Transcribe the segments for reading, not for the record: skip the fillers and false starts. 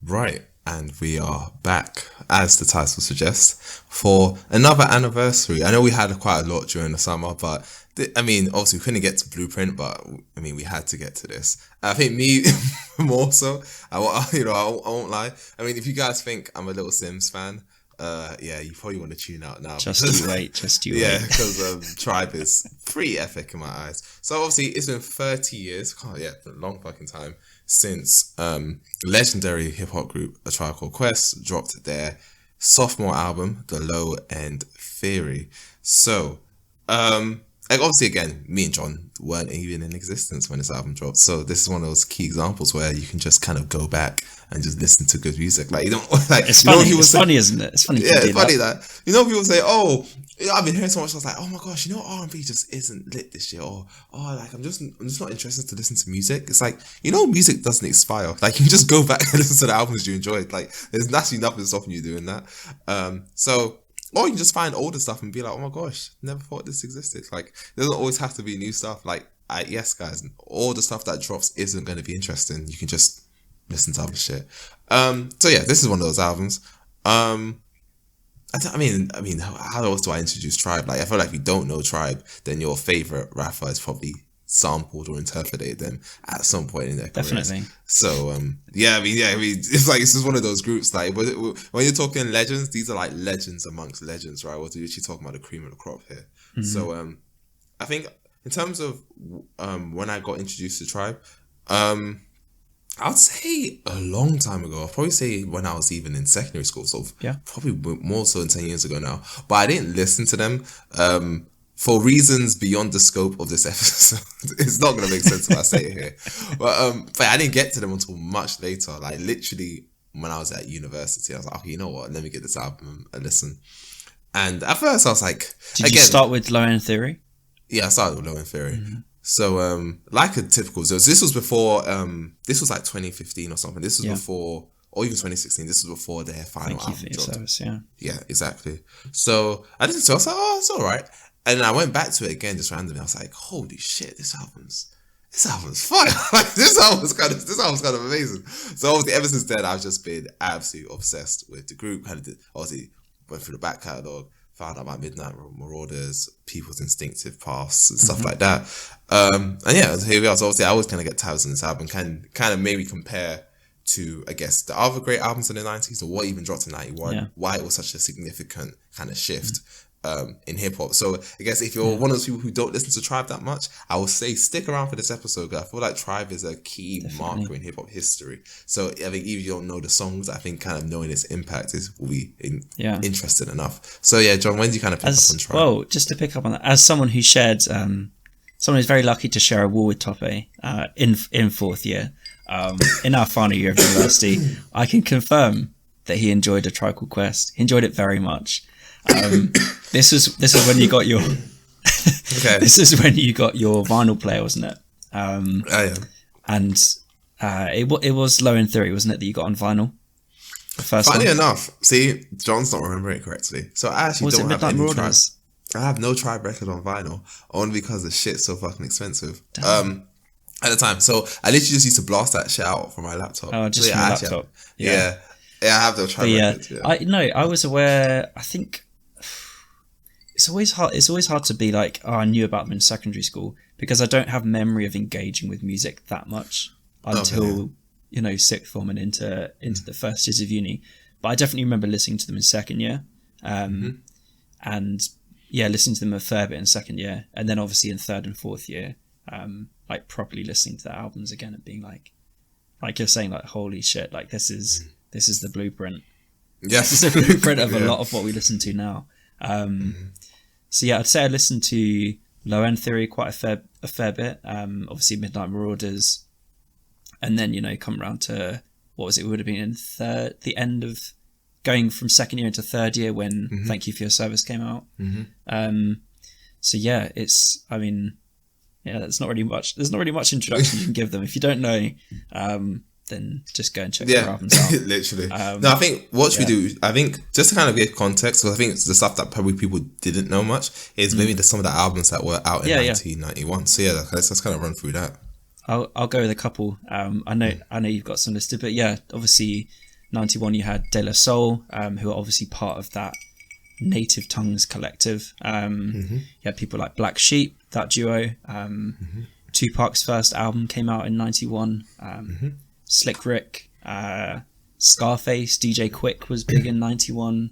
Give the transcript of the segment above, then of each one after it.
Right, and we are back, as the title suggests, for another anniversary. I know we had quite a lot during the summer, but I mean, obviously we couldn't get to Blueprint, but I mean, we had to get to this. I think me more so. I won't lie. I mean, if you guys think I'm a little Sims fan, yeah, you probably want to tune out now. Just you wait. Yeah, because Tribe is pretty epic in my eyes. So obviously it's been 30 years, a long fucking time, since legendary hip hop group A Tribe Called Quest dropped their sophomore album, The Low End Theory. So, like obviously again, me and John weren't even in existence when this album dropped. So this is one of those key examples where you can just kind of go back and just listen to good music. Like you don't like it's funny. It's funny, isn't it? It's funny. Yeah, it's funny that people say, "Oh, I've been hearing so much." I was like, "Oh my gosh, R&B just isn't lit this year," or "Oh, like I'm just not interested to listen to music." It's like music doesn't expire. Like you can just go back and listen to the albums you enjoyed. Like there's actually nothing stopping you doing that. Or you can just find older stuff and be like, "Oh my gosh, never thought this existed." Like it doesn't always have to be new stuff. Like yes, guys, all the stuff that drops isn't going to be interesting. You can just listen to other shit. So yeah, this is one of those albums. I mean, how else do I introduce Tribe? Like, I feel like if you don't know Tribe, then your favorite rapper is probably sampled or interpreted them at some point in their careers. Definitely. So, I mean, it's like it's just one of those groups. Like, when you're talking legends, these are like legends amongst legends, right? We're actually talking about the cream of the crop here. Mm-hmm. So, I think in terms of when I got introduced to Tribe, I'd say a long time ago. I'd probably say when I was even in secondary school, probably more so than 10 years ago now. But I didn't listen to them for reasons beyond the scope of this episode. It's not going to make sense if I say it here. But I didn't get to them until much later. Like literally when I was at university, I was like, okay, you know what? Let me get this album and listen. And at first I was like... Did you start with Low End Theory? Yeah, I started with Low End Theory. Mm-hmm. So, like a typical... So this was before... this was like 2015 or something. This was before... Or even 2016. This was before their final album Thank you for your service, yeah. Yeah, exactly. So, I listened to it. I was like, oh, it's all right. And then I went back to it again just randomly. I was like, holy shit, this album's fire. Like, this album's kind of amazing. So, obviously, ever since then, I've just been absolutely obsessed with the group. Obviously, went through the back catalogue. Found out about Midnight Marauders, People's Instinctive Paths, and stuff like that. And yeah, here we are. So obviously, I always kind of get tabs on this album, can kind of maybe compare to, I guess, the other great albums in the 90s, or what even dropped in 91, why it was such a significant kind of shift in hip hop. So I guess if you're one of those people who don't listen to Tribe that much, I would say stick around for this episode, because I feel like Tribe is a key marker in hip hop history. So I think even if you don't know the songs, I think kind of knowing its impact will be interesting enough. So yeah, John, when do you kind of pick up on Tribe? Well, just to pick up on that, as someone who shared, someone who's very lucky to share a wall with Tope in fourth year, in our final year of university, I can confirm that he enjoyed A Tribe Called Quest. He enjoyed it very much. This is when you got your this is when you got your vinyl player, wasn't it? And it was Low End Theory, wasn't it, that you got on vinyl? Funny enough, see, John's not remembering it correctly. So I actually don't have any Tribe. I have no Tribe record on vinyl, only because the shit's so fucking expensive. At the time, so I literally just used to blast that shit out from my laptop. Oh, just from your laptop. Yeah, I have the Tribe records. Yeah. I was aware. I think it's always hard. It's always hard to be like, oh, I knew about them in secondary school, because I don't have memory of engaging with music that much until sixth form and into the first years of uni. But I definitely remember listening to them in second year, and listening to them a fair bit in second year, and then obviously in third and fourth year, like properly listening to their albums again and being like you're saying, like, holy shit, like this is the blueprint. Yes, this is the blueprint of a lot of what we listen to now. So yeah, I'd say I listened to Low End Theory quite a fair bit. Obviously Midnight Marauders, and then come around to what was it? Would have been in the end of going from second year into third year when Thank You for Your Service came out. So yeah, it's, I mean, yeah, there's not really much introduction you can give them. If you don't know, then just go and check their albums out. Literally. No, I think what should we do, I think just to kind of give context, because I think it's the stuff that probably people didn't know much, is maybe some of the albums that were out in 1991. So yeah, let's kind of run through that. I'll go with a couple. I know you've got some listed, but yeah, obviously '91 you had De La Soul, who are obviously part of that Native Tongues collective. You had people like Black Sheep, that duo. Tupac's first album came out in '91. Slick Rick, Scarface, DJ Quick was big in '91.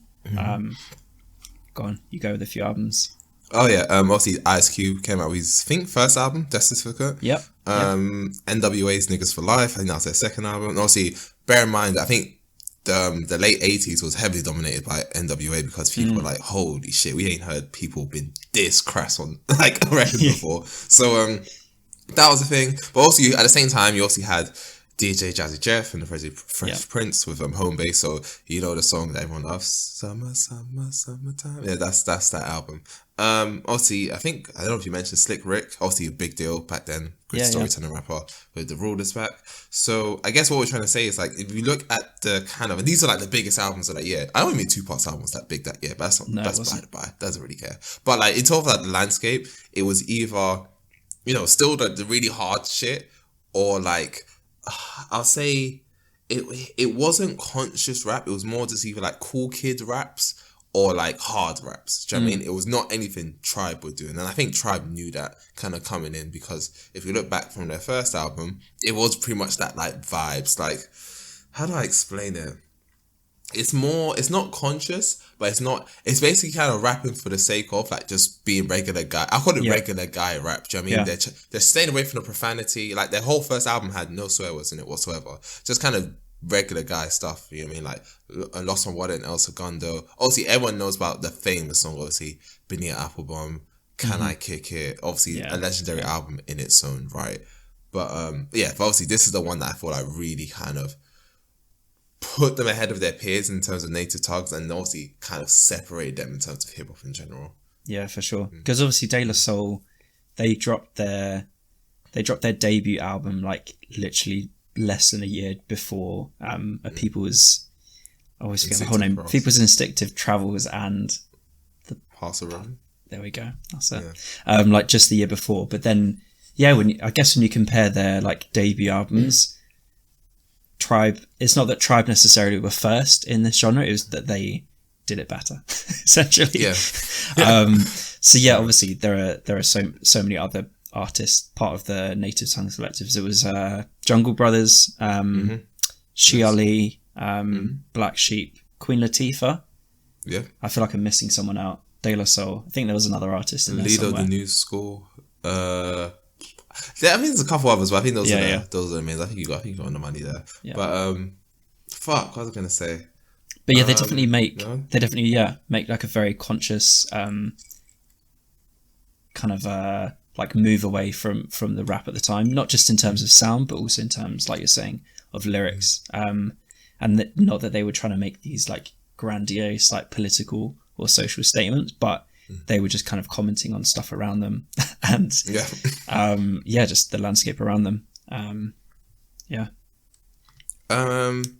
Go on, you go with a few albums. Oh yeah, obviously Ice Cube came out with his, I think, first album, Death Certificate. Yep. NWA's Niggas for Life, I think that was their second album. And obviously, bear in mind, I think the late 80s was heavily dominated by NWA because people were like, holy shit, we ain't heard people been this crass on like a record before. So that was the thing. But also, at the same time, you also had DJ Jazzy Jeff and the Fresh Prince with Home Base. So you know the song that everyone loves, Summer, Summer, Summertime. Yeah, that's that album. Obviously, I don't know if you mentioned Slick Rick. Obviously, a big deal back then. Good storytelling rapper with the Rulers back. So I guess what we're trying to say is like, if you look at the kind of, and these are like the biggest albums of that year. I don't mean Tupac's album was that big that year, but that's by the by. Doesn't really care. But like in terms of like the landscape, it was either, still the really hard shit, or like, I'll say it wasn't conscious rap. It was more just either like cool kid raps or like hard raps. Do you know what I mean? It was not anything Tribe were doing. And I think Tribe knew that kind of coming in, because if you look back from their first album, it was pretty much that like vibes. Like, how do I explain it? It's not conscious, but it's basically kind of rapping for the sake of like just being regular guy. I call it regular guy rap. Do you know what I mean? They're staying away from the profanity. Like their whole first album had no swear words in it whatsoever. Just kind of regular guy stuff. You know what I mean? Like Lost on Water and El Segundo. Obviously, everyone knows about the famous song, obviously, Benita Applebum, Can I Kick It? Obviously, a legendary album in its own right. But but obviously, this is the one that I thought I really kind of put them ahead of their peers in terms of native tongues, and obviously kind of separate them in terms of hip hop in general. Yeah, for sure. Because obviously De La Soul, they dropped their debut album like literally less than a year before People's, I always forget the whole name, People's Instinctive Travels and the Pass Around. There we go. That's it. Yeah. Like just the year before. But then, when you compare their like debut albums, Tribe, it's not that Tribe necessarily were first in this genre, it was that they did it better, essentially. So obviously there are so many other artists part of the Native Tongues collectives. It was Jungle Brothers, Shi Ali, Black Sheep, Queen Latifah. Yeah. I feel like I'm missing someone out. De La Soul. I think there was another artist in there somewhere. The New School. I mean, there's a couple others, but I think those are the main. I think you got on the money there. Yeah. But what was I gonna say? But they definitely make like a very conscious kind of like move away from the rap at the time, not just in terms of sound, but also in terms, like you're saying, of lyrics. And not that they were trying to make these like grandiose like political or social statements, but they were just kind of commenting on stuff around them and just the landscape around them.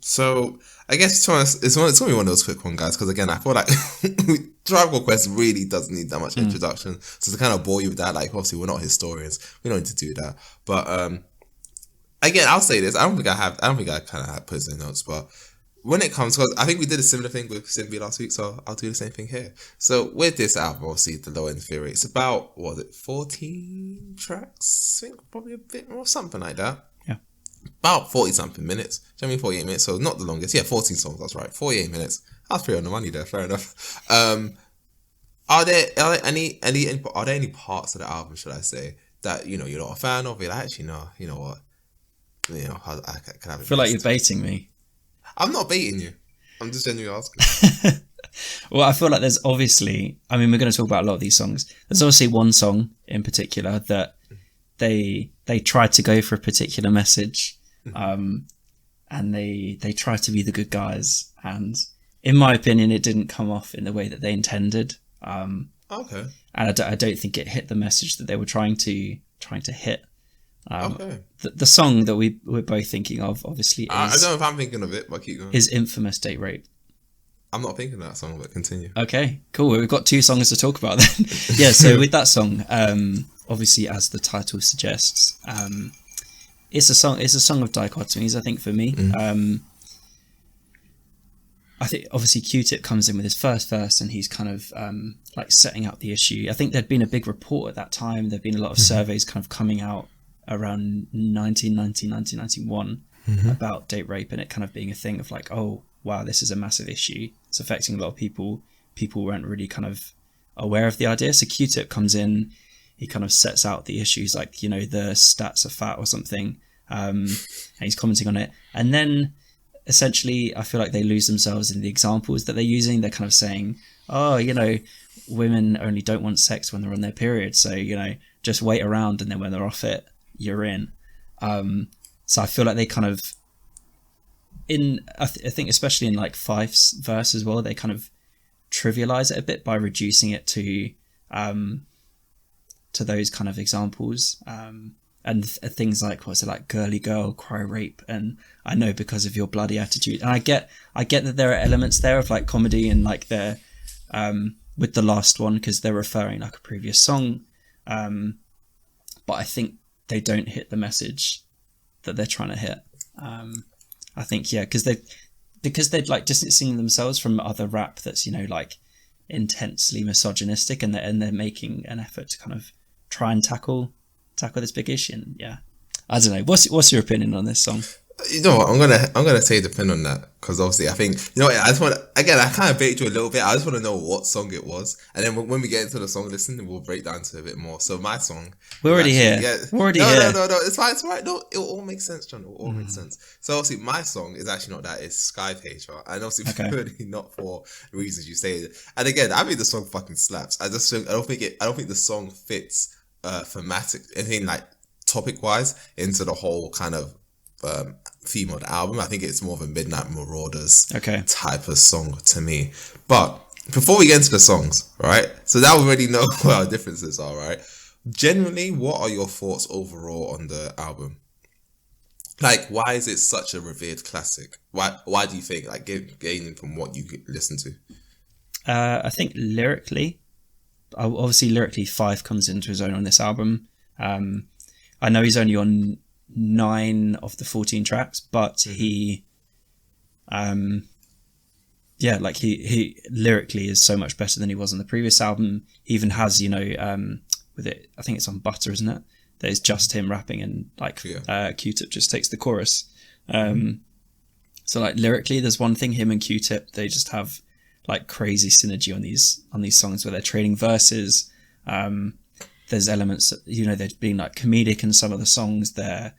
So I guess it's going to be one of those quick ones, guys, because again, I feel like Tribe Called Quest really doesn't need that much introduction. So to kind of bore you with that, like obviously we're not historians, we don't need to do that. But again, I'll say this: I don't think I kind of put in notes, but when it comes, because I think we did a similar thing with Simbi last week, so I'll do the same thing here. So with this album, obviously the Low End Theory, it's about 14 tracks? I think probably a bit more, something like that. Yeah. About 40 something minutes. Do you know what I mean? 48 minutes, so not the longest. Yeah, 14 songs, that's right. 48 minutes. I was pretty on the money there, fair enough. Are there any parts of the album, should I say, that you're not a fan of? You're like, actually, no, you know what? I can have it. I feel like you're baiting me. I'm not baiting you. I'm just genuinely asking. Well, I feel like there's obviously, I mean, we're going to talk about a lot of these songs. There's obviously one song in particular that they tried to go for a particular message, and they tried to be the good guys. And in my opinion, it didn't come off in the way that they intended. Okay. And I don't think it hit the message that they were trying to hit. The song that we're both thinking of, obviously, is, I don't know if I'm thinking of it, but keep going. Is Infamous Date Rape. I'm not thinking of that song, but continue. Okay, cool. We've got two songs to talk about then. Yeah, so with that song, obviously, as the title suggests, it's a song of dichotomies, I think, for me. I think obviously Q-Tip comes in with his first verse and he's kind of like setting out the issue. I think there'd been a big report at that time. There'd been a lot of surveys kind of coming out around 1990, 1991 about date rape, and it kind of being a thing of like, oh, wow, this is a massive issue. It's affecting a lot of people. People weren't really kind of aware of the idea. So Q-Tip comes in, he kind of sets out the issues like, you know, the stats are fat or something. And he's commenting on it. And then essentially, I feel like they lose themselves in the examples that they're using. They're kind of saying, oh, you know, women only don't want sex when they're on their period. So, you know, just wait around and then when they're off it, you're in. So I feel like they kind of, I think especially in like Fife's verse as well, they kind of trivialize it a bit by reducing it to those kind of examples. And things like, what's it, like girly girl, cry rape, and I know because of your bloody attitude. And I get that there are elements there of like comedy and like they're with the last one because they're referring like a previous song, but I think they don't hit the message that they're trying to hit. I think because they're like distancing themselves from other rap that's, you know, like intensely misogynistic, and they're making an effort to kind of try and tackle this big issue. And yeah, I don't know. What's your opinion on this song? You know what? I'm gonna say depend on that, because obviously I think, you know what, I just want, again, I kind of baked you a little bit. I just want to know what song it was, and then when we get into the song listening, we'll break down to it a bit more. So my song, we're already here. Yeah, we're already here. No, it's fine. It's right. No, it will all make sense, John. It will all make sense. So obviously my song is actually not that. It's Sky Pager, and obviously purely not for the reasons you say it. And again, I mean the song fucking slaps. I don't think the song fits thematic, anything like topic wise into the whole kind of theme of the album. I think it's more of a Midnight Marauders type of song to me. But before we get into the songs, right? So now we already know what our differences are, right? Generally, what are your thoughts overall on the album? Like, why is it such a revered classic? Why do you think, like, gaining from what you listen to? I think lyrically, Fife comes into his own on this album. I know he's only on 9 of the 14 tracks, but he lyrically is so much better than he was on the previous album. He even has, you know, with it, I think it's on Butter, isn't it? That is just him rapping, and like Q-Tip just takes the chorus. So like lyrically, there's one thing, him and Q-Tip, they just have like crazy synergy on these songs where they're trading verses. There's elements, you know, they're being like comedic in some of the songs. They're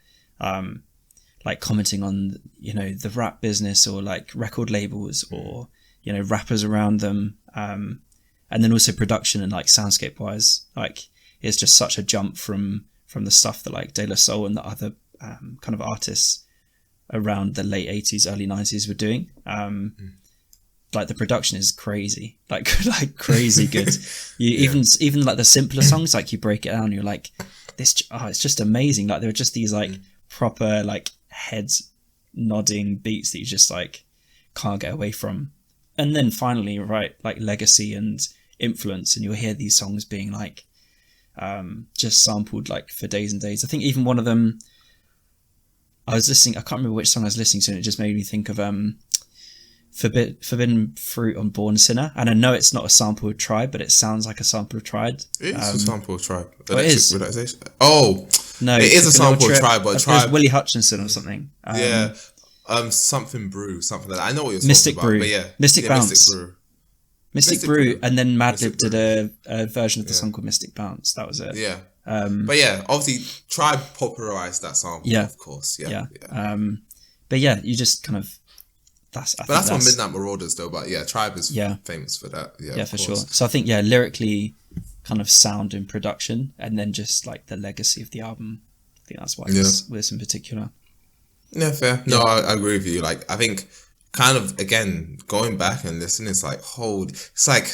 like commenting on, you know, the rap business or like record labels or, you know, rappers around them. And then also production and like soundscape wise, like it's just such a jump from the stuff that like De La Soul and the other kind of artists around the late 80s, early 90s were doing. Like the production is crazy, like crazy good. Even like the simpler songs, like you break it down, you're like, it's just amazing. Like there are just these like proper like heads nodding beats that you just like can't get away from. And then finally, right, like legacy and influence, and you'll hear these songs being like just sampled like for days and days. I think even one of them, I can't remember which song I was listening to, and it just made me think of Forbidden Fruit on Born Sinner. And I know it's not a sample of Tribe, but it sounds like a sample of Tribe. It is a sample of Tribe. It is. No, it is a sample of Tribe, but Tribe. It was Willie Hutchinson or something. Something Brew, something like that. I know what you're Mystic talking Brew. about, but yeah. Mystic Bounce. Mystic Brew. Mystic Brew, and then Madlib did a version of the song called Mystic Bounce. That was it. Yeah. But yeah, obviously Tribe popularized that sample, of course. Yeah. But yeah, you just kind of that's on Midnight Marauders though. But yeah, Tribe is famous for that. Yeah, for sure. So I think lyrically, kind of sound and production, and then just like the legacy of the album. I think that's why this in particular. Yeah, fair. No, I agree with you. Like I think, kind of again going back and listening, it's like it's like.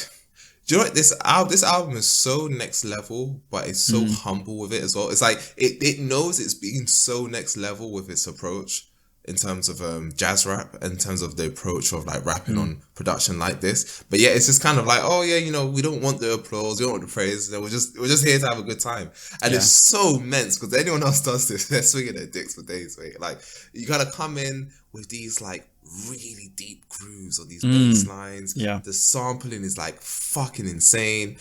Do you know what, this album is so next level, but it's so humble with it as well. It's like it knows it's being so next level with its approach in terms of jazz rap, in terms of the approach of like rapping on production like this. But yeah, it's just kind of like, oh yeah, you know, we don't want the applause, we don't want the praise. You know, we're just here to have a good time. And it's so immense because anyone else does this, they're swinging their dicks for days, mate. Like you gotta come in with these like really deep grooves grooves or these bass lines. Yeah. The sampling is like fucking insane.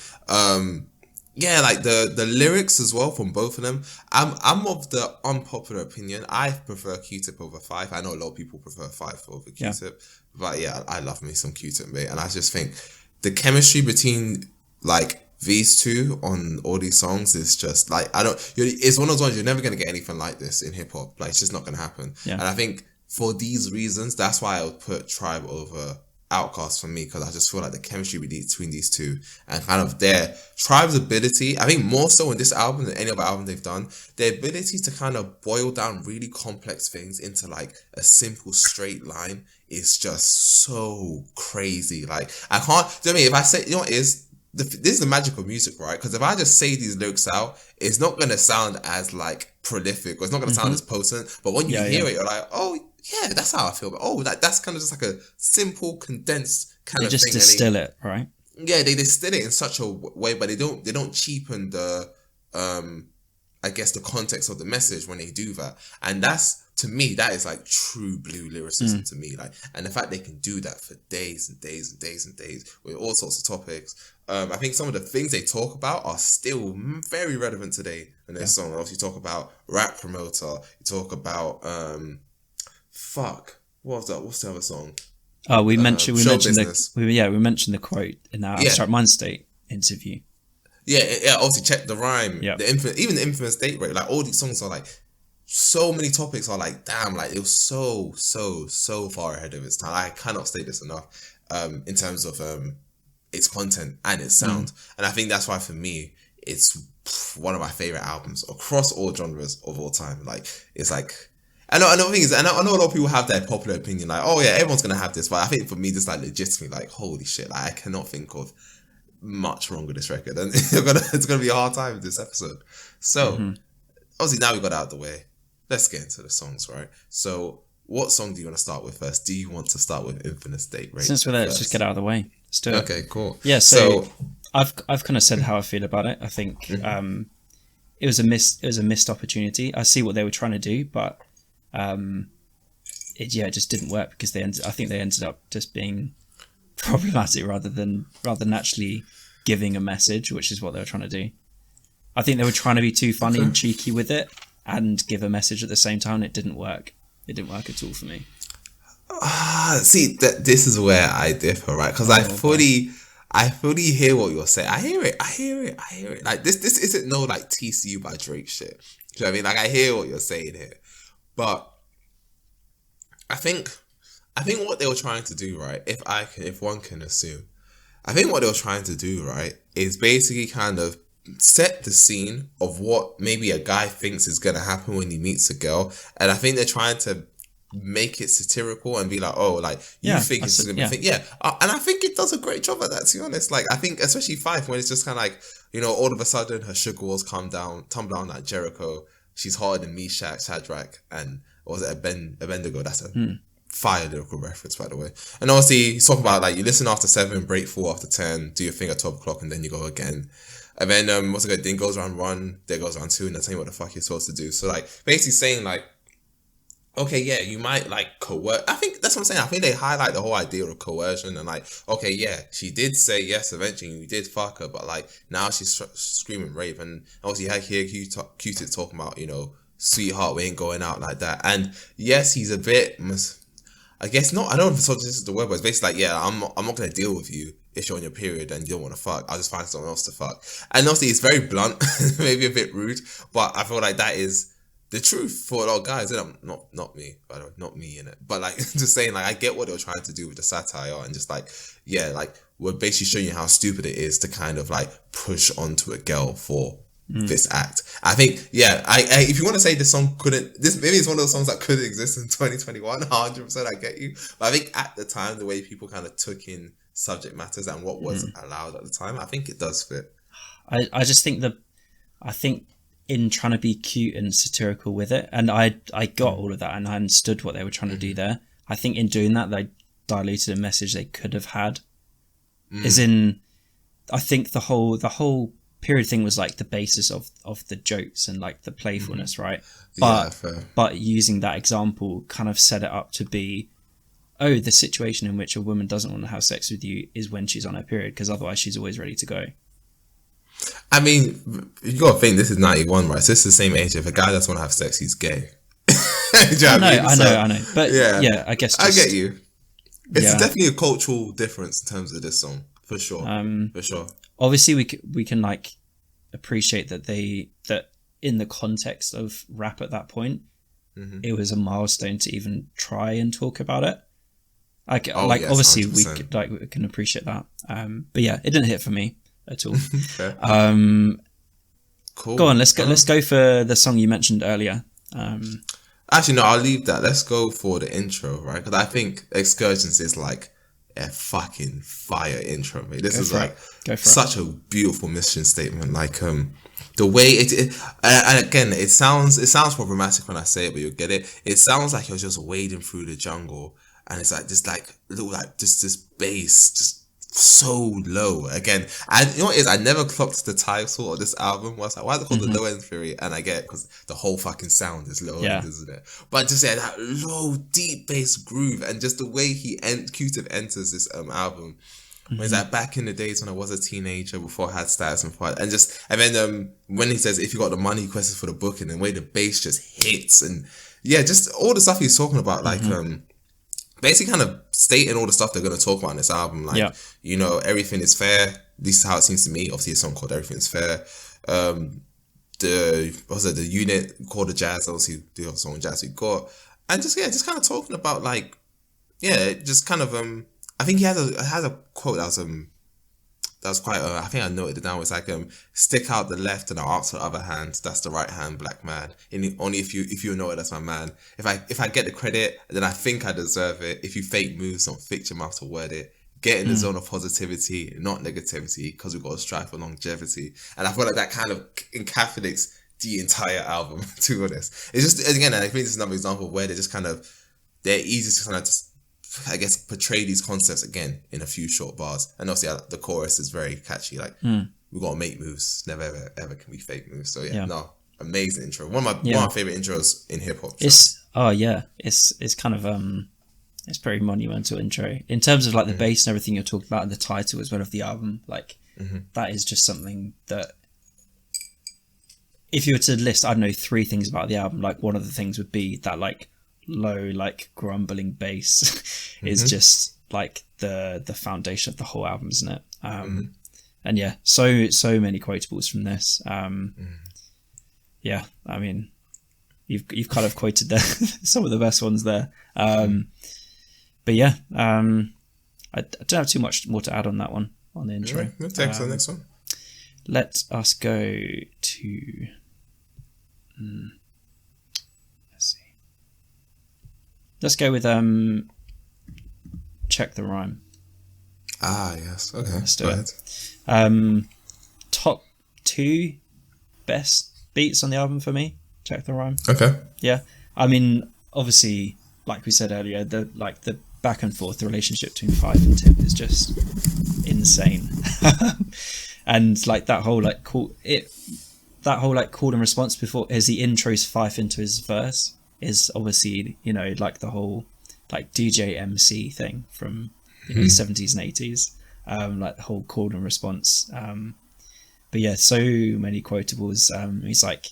Yeah, like the lyrics as well from both of them. I'm of the unpopular opinion. I prefer Q-Tip over Fife. I know a lot of people prefer Fife over Q-Tip, but yeah, I love me some Q-Tip, mate. And I just think the chemistry between like these two on all these songs is just like it's one of those ones you're never gonna get anything like this in hip hop. Like it's just not gonna happen. Yeah. And I think for these reasons, that's why I would put Tribe over Outkast for me, because I just feel like the chemistry between these two and kind of their Tribe's ability, I think more so in this album than any other album they've done, their ability to kind of boil down really complex things into like a simple straight line is just so crazy. Like I can't, do you know what I mean? If I say, you know what it is, this is the magic of music, right? Because if I just say these lyrics out, it's not going to sound as like prolific, or it's not going to sound as potent, but when you hear it, you're like, oh yeah, that's how I feel. But that's kind of just like a simple, condensed kind of thing. They just distill it, right? Yeah, they distill it in such a way, but they don't cheapen the, I guess, the context of the message when they do that. And that's, to me, that is like true blue lyricism to me. Like, and the fact they can do that for days and days and days and days with all sorts of topics. I think some of the things they talk about are still very relevant today in their song. Also, you talk about rap promoter. You talk about what was that? What's the other song? Oh, we mentioned business. we mentioned the quote in our Abstract Mind State interview. Yeah. Obviously, check the Rhime. Yeah. Even the infamous date rate. Like all these songs are like, so many topics are like, damn, like it was so far ahead of its time. I cannot state this enough. In terms of its content and its sound, and I think that's why for me it's one of my favorite albums across all genres of all time. Like it's like. I know a lot of people have their popular opinion, like, oh yeah, everyone's gonna have this, but I think for me, just like legitimately, like, holy shit, like I cannot think of much wrong with this record, and it's gonna be a hard time with this episode. So, obviously now we got it out of the way, let's get into the songs, right? So, what song do you want to start with first? Do you want to start with Infinite Date Rape? Since we're there, let's just get out of the way. Let's do it. Okay, cool. Yeah, so I've kind of said how I feel about it. I think it was a missed opportunity. I see what they were trying to do, but it just didn't work because I think they ended up just being problematic rather than actually giving a message, which is what they were trying to do. I think they were trying to be too funny and cheeky with it and give a message at the same time. It didn't work. It didn't work at all for me. See, this is where I differ, right? Because I fully hear what you're saying. I hear it. Like this isn't no like TCU by Drake shit. Do you know what I mean? Like I hear what you're saying here. But I think what they were trying to do, right? If one can assume, I think what they were trying to do, right, is basically kind of set the scene of what maybe a guy thinks is gonna happen when he meets a girl, and I think they're trying to make it satirical and be like, oh, like you think it's gonna be, and I think it does a great job at that. To be honest, like I think especially Fife, when it's just kind of like, you know, all of a sudden her sugar walls tumble down like Jericho. She's harder than Meshach, Shadrach, and was it Abednego? That's a fire lyrical reference, by the way. And obviously, he's talking about like you listen after 7, break 4 after 10, do your thing at 12 o'clock, and then you go again. And then what's it good? Then goes around 1, there goes around 2, and they'll tell you what the fuck you're supposed to do. So like basically saying like, okay, yeah, you might like coerce. I think that's what I'm saying. I think they highlight the whole idea of coercion and like, okay, yeah, she did say yes eventually, you did fuck her, but like now she's screaming rape. And obviously you hear Q-Tip talking about, you know, sweetheart, we ain't going out like that. And yes, he's a bit, I guess not, I don't know if this is the word, but it's basically like, yeah, I'm not going to deal with you if you're on your period and you don't want to fuck. I'll just find someone else to fuck. And obviously it's very blunt, maybe a bit rude, but I feel like that is the truth for a lot of guys. Not me, by the way, not me in it. But like, just saying, like, I get what they were trying to do with the satire and just like, yeah, like, we're basically showing you how stupid it is to kind of like push onto a girl for this act. I think, yeah, I if you want to say this song maybe it's one of those songs that could exist in 2021, 100% I get you. But I think at the time, the way people kind of took in subject matters and what was allowed at the time, I think it does fit. I just think I think in trying to be cute and satirical with it, and I got all of that and I understood what they were trying to do there. I think in doing that, they diluted a message they could have had. As in, I think the whole period thing was like the basis of the jokes and like the playfulness, right? But using that example kind of set it up to be oh, the situation in which a woman doesn't want to have sex with you is when she's on her period, because otherwise she's always ready to go. I mean, you gotta think this is 91, right? So it's the same age. If a guy doesn't want to have sex, he's gay. Do you know what I know. But yeah, I guess I get you. It's yeah. definitely a cultural difference in terms of this song, for sure. For sure. Obviously, we can like appreciate that that in the context of rap at that point, it was a milestone to even try and talk about it. Yes, obviously 100%. We can appreciate that. But yeah, it didn't hit for me at all. Okay. Cool. Go on, let's go for the song you mentioned earlier. Actually, no, I'll leave that. Let's go for the intro, right? Because I think Excursions is like a fucking fire intro, mate. This is like such a beautiful mission statement. Like the way and again, it sounds problematic when I say it, but you'll get it. It sounds like you're just wading through the jungle, and it's like just like little like just this bass just so low. Again, and you know what it is? I never clocked the title of this album. I was like, why is it called The Low End Theory? And I get it because the whole fucking sound is low end, isn't it? But just that low, deep bass groove, and just the way Q-Tip enters this album. When he's like, back in the days when I was a teenager, before I had status and then when he says, if you got the money, questions for the book, and the way the bass just hits, and yeah, just all the stuff he's talking about, like basically kind of stating all the stuff they're going to talk about in this album. Like, you know, everything is fair. This is how it seems to me. Obviously, a song called Everything is Fair. The unit called The Jazz, obviously, the song Jazz We Got. And just kind of talking about, like, just kind of, I think he has a quote that was quite, I think I noted it down. It's like, stick out the left and I'll ask for the other hand. That's the right hand, black man. Only if you know it, that's my man. If I get the credit, then I think I deserve it. If you fake moves, don't fix your mouth to word it. Get in the zone of positivity, not negativity, because we've got to strive for longevity. And I feel like that kind of encapsulates the entire album, to be honest. It's just, again, and I think this is another example where they're easy to kind of just, I guess, portray these concepts again in a few short bars. And obviously the chorus is very catchy, like we gotta make moves, never ever can we fake moves. So no, amazing intro. One of my favorite intros in hip hop. It's kind of it's very monumental intro in terms of like the bass and everything you're talking about, and the title as well of the album. Like that is just something that if you were to list, I don't know, 3 things about the album, like one of the things would be that like low, like grumbling bass is just like the foundation of the whole album, isn't it? And yeah, so many quotables from this. Yeah, I mean, you've kind of quoted some of the best ones there. But yeah, I don't have too much more to add on that one, on the intro. We'll take the next one. Let us go to let's go with Check the Rhyme. Ah, yes. Okay. Let's do it. Top 2 best beats on the album for me. Check the Rhyme. Okay. Yeah. I mean, obviously, like we said earlier, the back and forth, the relationship between Fife and Tip is just insane. And like that whole like call and response before as he intros Fife into his verse is obviously, you know, like the whole like DJ MC thing from the 70s and 80s, like the whole call and response. But yeah, so many quotables. He's like,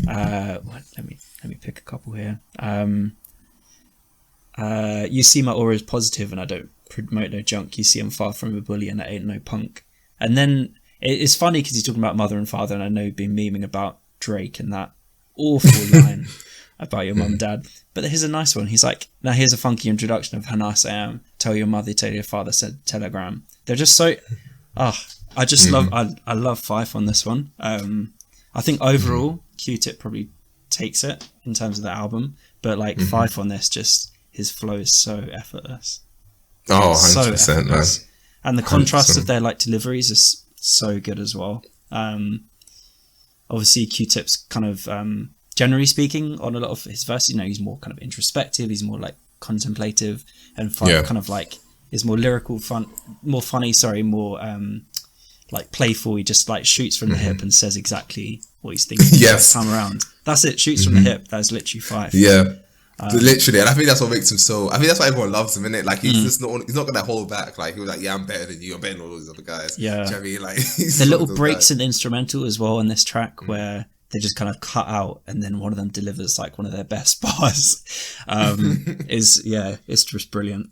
let me pick a couple here. You see my aura is positive and I don't promote no junk. You see I'm far from a bully and I ain't no punk. And then it's funny because he's talking about mother and father, and I know you've been memeing about Drake and that awful line about your mum and dad. But here's a nice one. He's like, now here's a funky introduction of how nice I am. Tell your mother, tell your father, said telegram. They're just so... I just love... I love Fife on this one. I think overall, Q-Tip probably takes it in terms of the album. But like Fife on this, just his flow is so effortless. Oh, 100%, so man. And the contrast 100%. Of their like deliveries is so good as well. Obviously, Q-Tip's kind of... generally speaking, on a lot of his verses, you know, he's more kind of introspective, he's more like contemplative, and kind of like is more lyrical, more funny, more like playful. He just like shoots from the hip and says exactly what he's thinking. Yes, time around. That's it. Shoots from the hip. That's literally Fife. Yeah, Literally, and I think that's what makes him so. I think that's why everyone loves him, innit? Like he's just not. He's not gonna hold back. Like he was like, "Yeah, I'm better than you. I'm better than all those other guys." Yeah. Do you know what I mean? Like he's the one little of those breaks guys. in the instrumental as well on this track where they just kind of cut out and then one of them delivers like one of their best bars. It's just brilliant.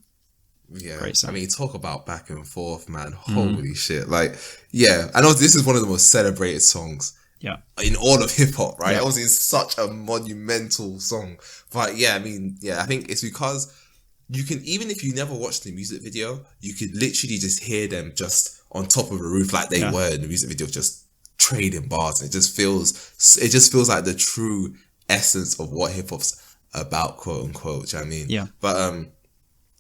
Yeah, Great song. I mean, talk about back and forth, man. Holy shit! Like, yeah, I know this is one of the most celebrated songs. Yeah. In all of hip hop, right? Yeah. Obviously, it's such a monumental song. But yeah, I mean, yeah, I think it's because you can, even if you never watched the music video, you could literally just hear them just on top of a roof like they were in the music video, just trading bars. It just feels like the true essence of what hip hop's about, quote unquote. Do you know what I mean? Yeah. But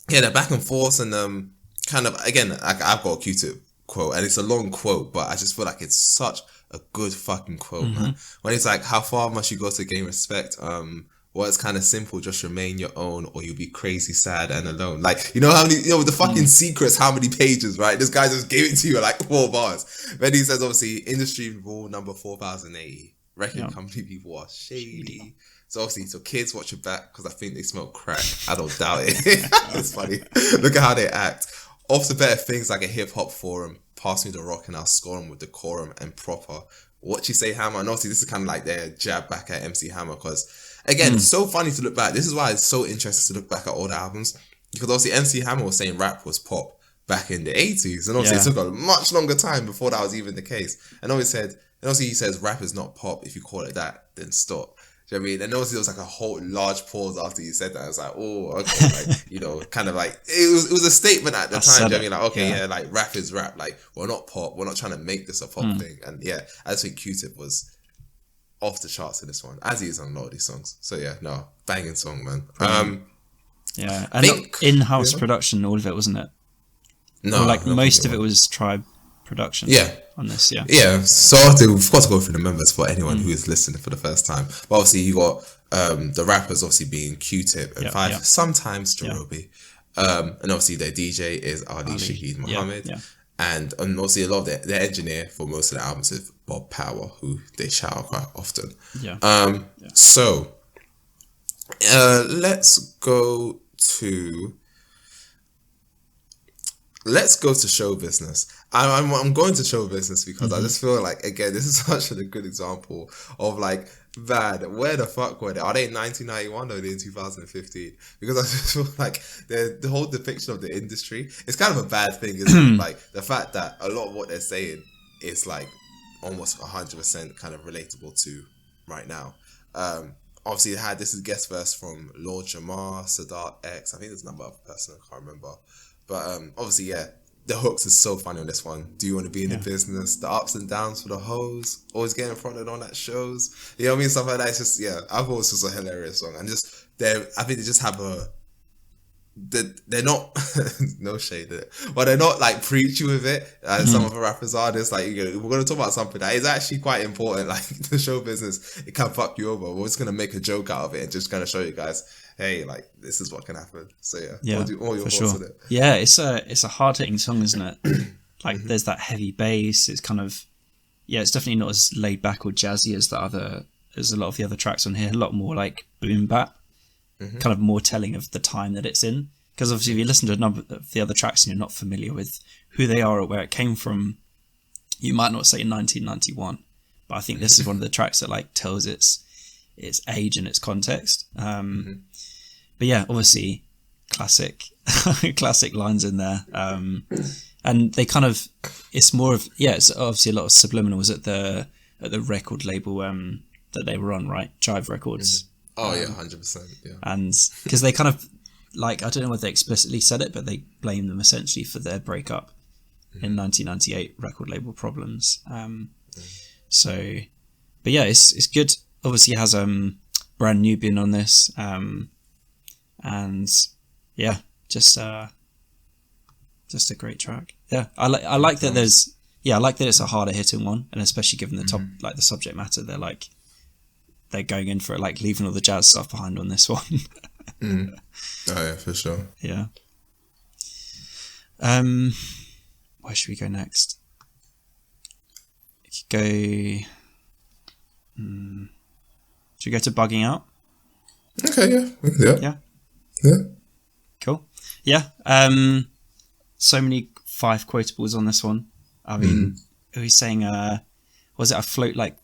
yeah, the back and forth and kind of again, I've got a Q-tip quote and it's a long quote, but I just feel like it's such a good fucking quote, man. When it's like, how far must you go to gain respect? Well, it's kind of simple. Just remain your own, or you'll be crazy, sad, and alone. Like, you know how many, the fucking secrets, how many pages, right? This guy just gave it to you like 4 bars. Then he says, obviously, industry rule number 4080. Record company people are shady. So obviously, kids watch your back because I think they smoke crack. I don't doubt it. It's funny. Look at how they act. Off the better things like a hip hop forum. Pass me the rock and I'll score them with decorum and proper. What you say, Hammer? And obviously, this is kind of like their jab back at MC Hammer because, again, it's so funny to look back. This is why it's so interesting to look back at all the albums because obviously MC Hammer was saying rap was pop back in the 80s, and obviously it took a much longer time before that was even the case. And obviously he says rap is not pop. If you call it that, then stop. Do you know what I mean? And obviously there was like a whole large pause after you said that. I was like, oh, okay, like, kind of like it was a statement at the time. Do you know what I mean? Like, okay, like rap is rap. Like, we're not pop. We're not trying to make this a pop thing. And yeah, I just think Q-Tip was off the charts in this one, as he is on a lot of these songs. So yeah, no, banging song, man. Yeah, and in-house production, all of it, wasn't it? No, or like most of it was Tribe production. Yeah. On this, yeah. Yeah, so we've got to go through the members for anyone who is listening for the first time. But obviously you got the rappers obviously being Q-Tip and Five, sometimes Jerobi. And obviously their DJ is Ali Shaheed Muhammad. And obviously a lot of their engineer for most of the albums is Bob Power, who they shout out quite often. So let's go to show business. I'm going to show business because I just feel like, again, this is such a good example of like, man, where the fuck were they? Are they in 1991 or are they in 2015? Because I just feel like the whole depiction of the industry, it's kind of a bad thing, isn't it? Like the fact that a lot of what they're saying is like almost 100% kind of relatable to right now. Obviously they had, this is guest verse from Lord Jamar, Sadat X, I think there's a number of person, I can't remember. But obviously, yeah, the hooks is so funny on this one. Do you want to be in the business? The ups and downs for the hoes. Always getting fronted on at shows. You know what I mean? Stuff like that. It's just, yeah, I've always just a hilarious song. And just, I think they just have they're not, no shade, but they're not like preachy with it. Some of the rappers are. Just like, we're going to talk about something that is actually quite important. Like the show business, it can fuck you over. We're just going to make a joke out of it and just kind of show you guys, hey, like this is what can happen. So yeah, all your thoughts on it. Yeah, it's a hard hitting song, isn't it? Like there's that heavy bass. It's kind of, it's definitely not as laid back or jazzy as a lot of the other tracks on here. A lot more like boom bap, kind of more telling of the time that it's in. Because obviously, if you listen to a number of the other tracks and you're not familiar with who they are or where it came from, you might not say 1991. But I think this is one of the tracks that like tells its age and its context. But yeah, obviously, classic lines in there. And they kind of, it's more of, it's obviously a lot of subliminals at the record label that they were on, right? Jive Records. Oh yeah, 100%. Yeah. And because they kind of, like, I don't know whether they explicitly said it, but they blame them essentially for their breakup in 1998, record label problems. So, but yeah, it's good. Obviously, it has Brand Nubian on this, and yeah, just a great track. Yeah, I like that. I like that it's a harder hitting one, and especially given the the subject matter, they're going in for it, like leaving all the jazz stuff behind on this one. Oh yeah, for sure. Yeah. Where should we go next? We could go. Should we go to Bugging Out? Okay, yeah. Yeah. Yeah. Cool. Yeah. So many Fife quotables on this one. I mean, he's saying, was it I float like...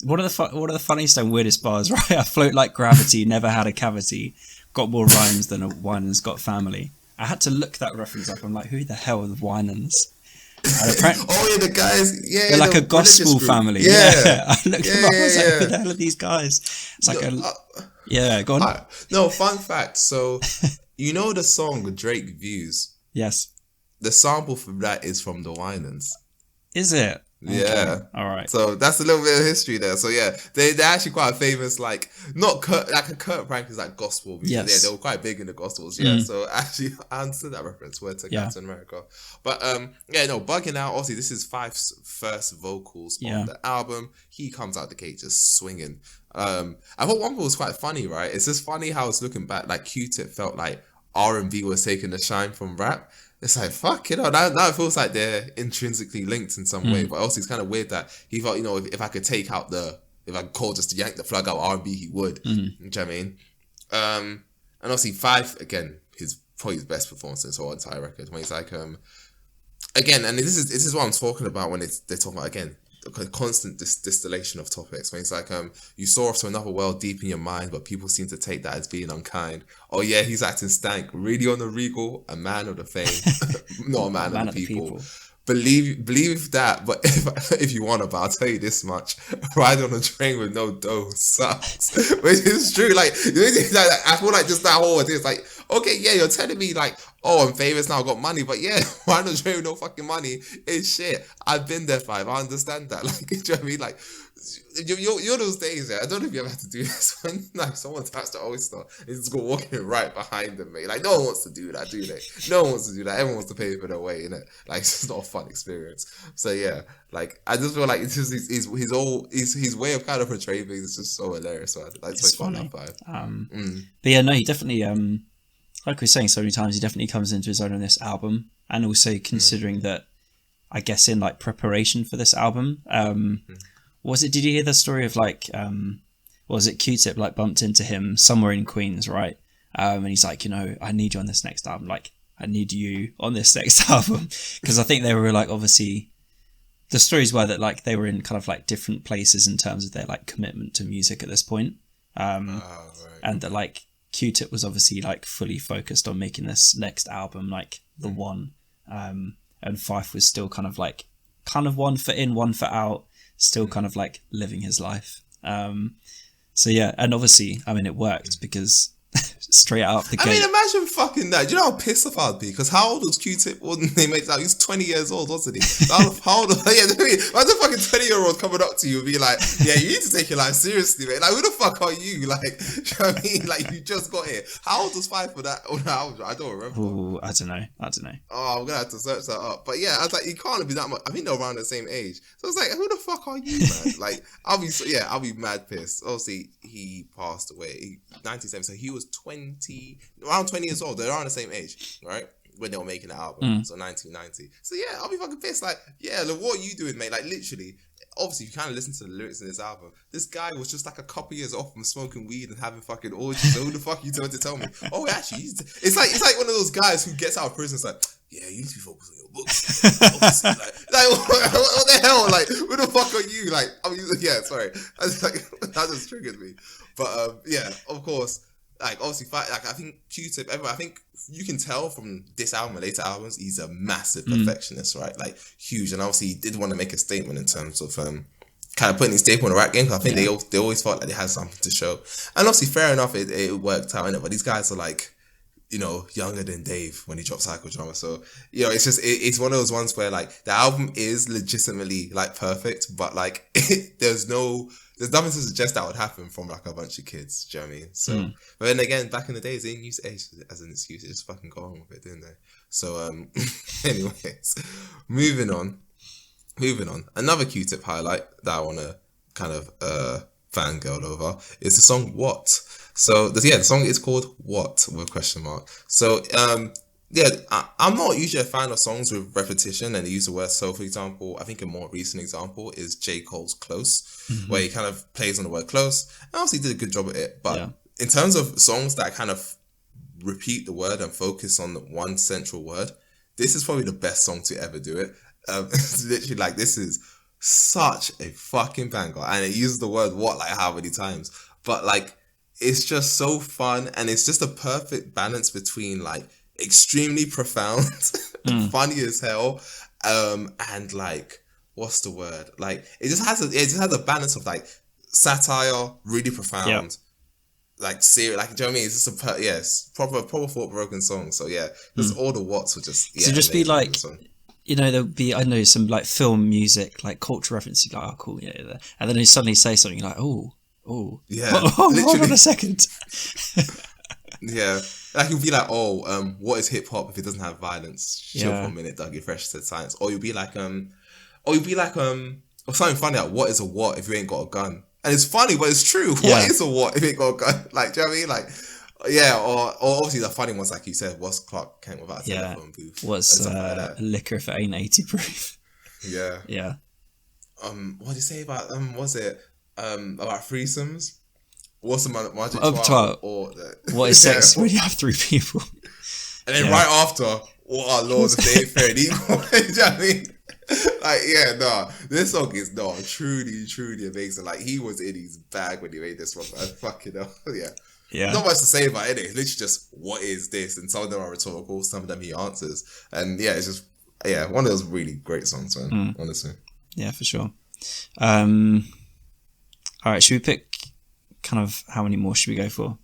What are the funniest and weirdest bars, right? I float like gravity, never had a cavity, got more rhymes than a Winans got family. I had to look that reference up. I'm like, who the hell are the Winans? Oh yeah, the guys. Yeah, they're like the a gospel group. family. Yeah. I looked them up. I was like, who the hell are these guys? It's like yeah, go on. No, fun fact. So, you know the song Drake Views? Yes. The sample for that is from the Winans. Is it? Yeah. Okay. All right. So that's a little bit of history there. So yeah, they're actually quite famous. Like not Kurt, like a Kurt Frank is like gospel music. Yes. Yeah, they were quite big in the gospels. Yeah. So actually, I understood that reference. Word to Captain America. But yeah, no, Bugging Out. Obviously, this is Fife's first vocals on the album. He comes out the gate just swinging. I thought one thing was quite funny. Right? It's just funny how it's looking back. Like Q-Tip felt like R&B was taking the shine from rap. It's like, fuck, now it feels like they're intrinsically linked in some way. But also, it's kind of weird that he felt, if I could take out if I could just yank the plug out R&B, he would. You know what I mean? And obviously, Fife, again, probably his best performance in this whole entire record. When he's like, again, and this is what I'm talking about when they're talking about, again, a constant distillation of topics. When it's like, you soar off to another world deep in your mind, but people seem to take that as being unkind. Oh yeah, he's acting stank. Really on the regal, a man of the fame, not a man of the people. Believe that, but if you want to, but I'll tell you this much: ride on a train with no dough sucks. Which is true. Like I feel like just that whole thing is like, okay, yeah, you're telling me like, oh, I'm famous now, I got money, but yeah, ride on a train with no fucking money is shit. I've been there, Five. I understand that. Like, do you know what I mean? Like, you're those days. Yeah, I don't know if you ever had to do this when like someone taps the oyster and just go walking right behind them, mate. Like no one wants to do that, do they? No one wants to do that. Everyone wants to pay for their way, innit? Like it's just not a fun experience. So yeah, like I just feel like it's just his way of kind of portraying things is just so hilarious. So it's funny. But yeah, no, he definitely like we were saying so many times, he definitely comes into his own on this album, and also considering that, I guess in like preparation for this album, did you hear the story of like, was it Q-Tip like bumped into him somewhere in Queens, right? And he's like, I need you on this next album. Like, I need you on this next album. Because I think they were like, obviously, the stories were that like they were in kind of like different places in terms of their like commitment to music at this point. And that like Q-Tip was obviously like fully focused on making this next album, like the one. And Fife was still kind of 1 foot in, 1 foot out, still kind of like living his life. So yeah, and obviously, I mean, it worked because straight out the gate. I mean, imagine fucking that. Do you know how pissed off I'd be? Because how old was Q-Tip when they made that? He was 20 years old, wasn't he? How old? Yeah, imagine a fucking 20-year-old coming up to you and be like, yeah, you need to take your life seriously, mate. Like, who the fuck are you? Like, do you know what I mean? Like, you just got here. How old was Fife for that? I don't remember. Ooh, I don't know. Oh, I'm going to have to search that up. But yeah, I was like, you can't be that much. I think they're around the same age. So it's like, who the fuck are you, man? Like, I'll be mad pissed. Obviously, he passed away 1970, so he was around 20 years old. They're around the same age, right? When they were making the album, so 1990. So yeah, I'll be fucking pissed. Like, yeah, look, what are you doing, mate? Like, literally, obviously, if you kind of listen to the lyrics in this album, this guy was just like a couple years off from smoking weed and having fucking orgies. So who the fuck are you trying to tell me? Oh, actually, it's like one of those guys who gets out of prison. It's like, yeah, you need to be focused on your books. Obviously, like what the hell? Like, who the fuck are you? Like, I mean, yeah, sorry, that just triggered me. But yeah, of course. Like obviously, like I think Q-Tip. I think you can tell from this album and later albums, he's a massive perfectionist, right? Like huge, and obviously he did want to make a statement in terms of kind of putting his staple in the rap game. Cause I think they always felt like they had something to show, and obviously, fair enough, it worked out in it. But these guys are like, younger than Dave when he dropped Psychodrama. So it's just it's one of those ones where like the album is legitimately like perfect, but like there's nothing to suggest that would happen from like a bunch of kids. Do you know what I mean? So, but then again, back in the days, they didn't use age as an excuse. They just fucking go on with it, didn't they? So, anyways, moving on. Another Q-Tip highlight that I want to kind of fangirl over is the song What. So, the song is called What with question mark. So, I'm not usually a fan of songs with repetition and they use the word. So, for example, I think a more recent example is J. Cole's Close, where he kind of plays on the word close. And obviously did a good job at it, but in terms of songs that kind of repeat the word and focus on the one central word, this is probably the best song to ever do it. It's literally like, this is such a fucking banger, and it uses the word what like how many times, but like it's just so fun, and it's just a perfect balance between like extremely profound and funny as hell, and like, what's the word, like it just has a balance of like satire, really profound, like serious, like, do you know what I mean? It's just yes, proper thought-provoking song. So yeah, just all the watts were just so just be like, you know, there'll be, I know, some like film music, like culture references, like, oh cool, yeah, and then you suddenly say something like, oh yeah, hold on a second. Yeah, like you'll be like, what is hip hop if it doesn't have violence? Chill for a minute, Dougie Fresh said science. Or you'll be like, or something funny like, what is a what if you ain't got a gun? And it's funny, but it's true. Yeah. What is a what if you ain't got a gun? Like, do you know what I mean? Like, yeah, or obviously the funny ones, like you said, what's Clark Kent without a telephone booth? What's liquor if it ain't 80 proof? Yeah. Yeah. What did you say about was it about threesomes? What's the magic of 12? Or what is sex when you have 3 people? And then right after, what are laws if they ain't fair and equal? Do you know what I mean? Like, yeah, no, this song is truly amazing. Like, he was in his bag when he made this one, man. Fucking hell, yeah. Yeah. Not much to say about it. It's literally just, what is this? And some of them are rhetorical, some of them he answers. And yeah, it's just, one of those really great songs, man, honestly. Yeah, for sure. All right, should we pick kind of, how many more should we go for?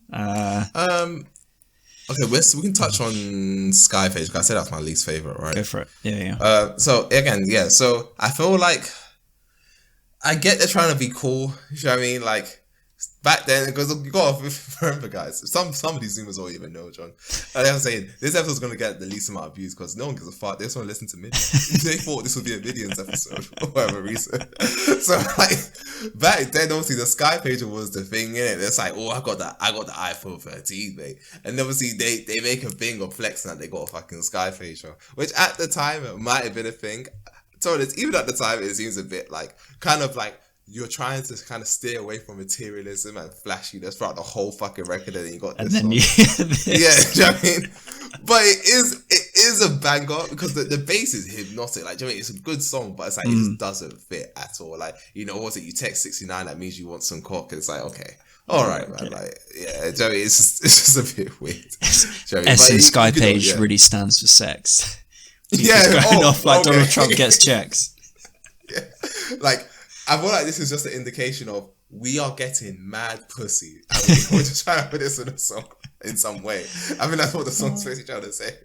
Okay, we can touch on Skyface, because I said that's my least favorite, right? Go for it. Yeah. So again, so I feel like I get they're trying to be cool. You know what I mean? Like, back then, because you gotta remember, guys, some of these Zoomers don't even know, John. Like I was saying, this episode's gonna get the least amount of views because no one gives a fuck. They just want to listen to Minions. They thought this would be a Minions episode for whatever reason. So like, back then, obviously the Sky pager was the thing, innit? It's like, I got the iPhone 13, mate. And obviously they make a thing of flexing that they got a fucking Sky pager, which at the time it might have been a thing. So even at the time, it seems a bit like, kind of like, you're trying to kind of stay away from materialism and flashiness throughout the whole fucking record, and then you got this. And then song. You do you know what I mean? But it is a banger because the bass is hypnotic. Like, do you know what I mean? It's a good song, but it's like, it just doesn't fit at all. Like, you know, what's it? You text 69, that means you want some cock. It's like, okay, all right, man. Like, yeah, do you know what I mean? It's just a bit weird. You know S in Sky page really stands for sex. Going off like Donald Trump gets checks. Yeah, like, I feel like this is just an indication of we are getting mad pussy, and we're just trying to put this in a song in some way. I mean, that's what the song's basically trying to say.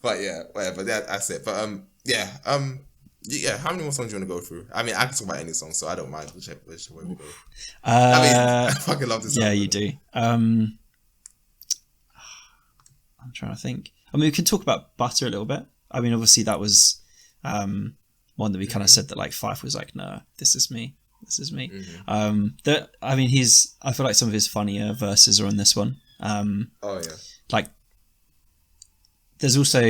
But yeah, whatever. That's it. But yeah. How many more songs do you want to go through? I mean, I can talk about any song, so I don't mind which way we go. I mean, I fucking love this song. Yeah, you do. I'm trying to think. I mean, we can talk about Butter a little bit. I mean, obviously that was one that we kind of said that like Fife was like, no, this is me. I mean, I feel like some of his funnier verses are on this one. Like, there's also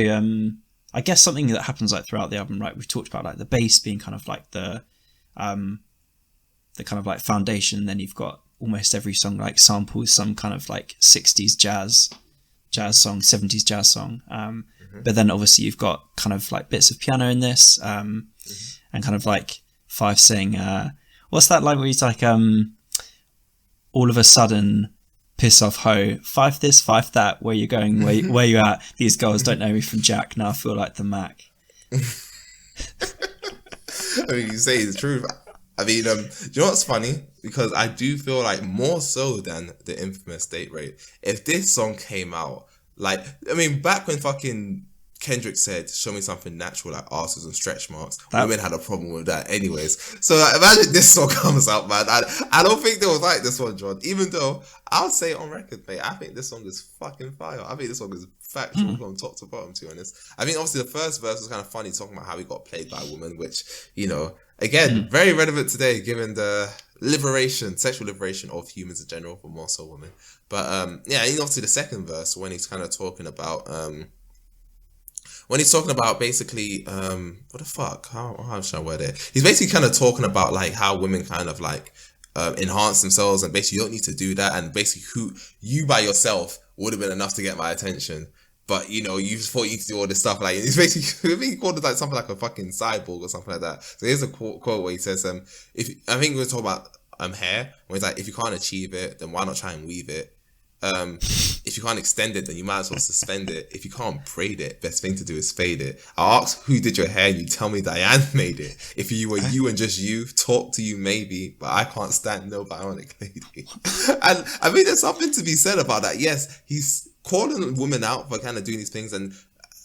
I guess something that happens like throughout the album, right? We've talked about like the bass being kind of like the kind of like foundation. Then you've got almost every song like samples some kind of like 60s jazz song, 70s jazz song. But then obviously you've got kind of like bits of piano in this, and kind of like Fife saying, what's that line where he's like, all of a sudden, piss off ho, Fife this, Fife that, where you going, where you at? These girls don't know me from Jack, now I feel like the Mac. I mean, you say the truth. I mean, do you know what's funny? Because I do feel like more so than the infamous date rape, if this song came out, like, I mean, back when fucking Kendrick said, show me something natural like arses and stretch marks, women had a problem with that anyways. So like, imagine this song comes out, man. I don't think they was like this one, John. Even though, I'll say it on record, mate, I think this song is fucking fire. I think this song is factual from top to bottom, to be honest. I mean, obviously the first verse was kind of funny, talking about how he got played by a woman, which, you know, again, very relevant today, given the sexual liberation of humans in general, but more so women. But yeah, and obviously the second verse, when he's kind of talking about basically what the fuck, how should I word it? He's basically kind of talking about like how women kind of like enhance themselves, and basically you don't need to do that, and basically who you by yourself would have been enough to get my attention. But you just thought you need to do all this stuff. Like it's basically, I think he called it like something like a fucking cyborg or something like that. So here's a quote where he says, "If I think we were talking about hair, where he's like, if you can't achieve it, then why not try and weave it? If you can't extend it, then you might as well suspend it. If you can't braid it, best thing to do is fade it. I asked who did your hair, and you tell me Diane made it. If you were you and just you, talk to you maybe, but I can't stand no bionic lady." And I mean, there's something to be said about that. Yes, he's calling women out for kind of doing these things, and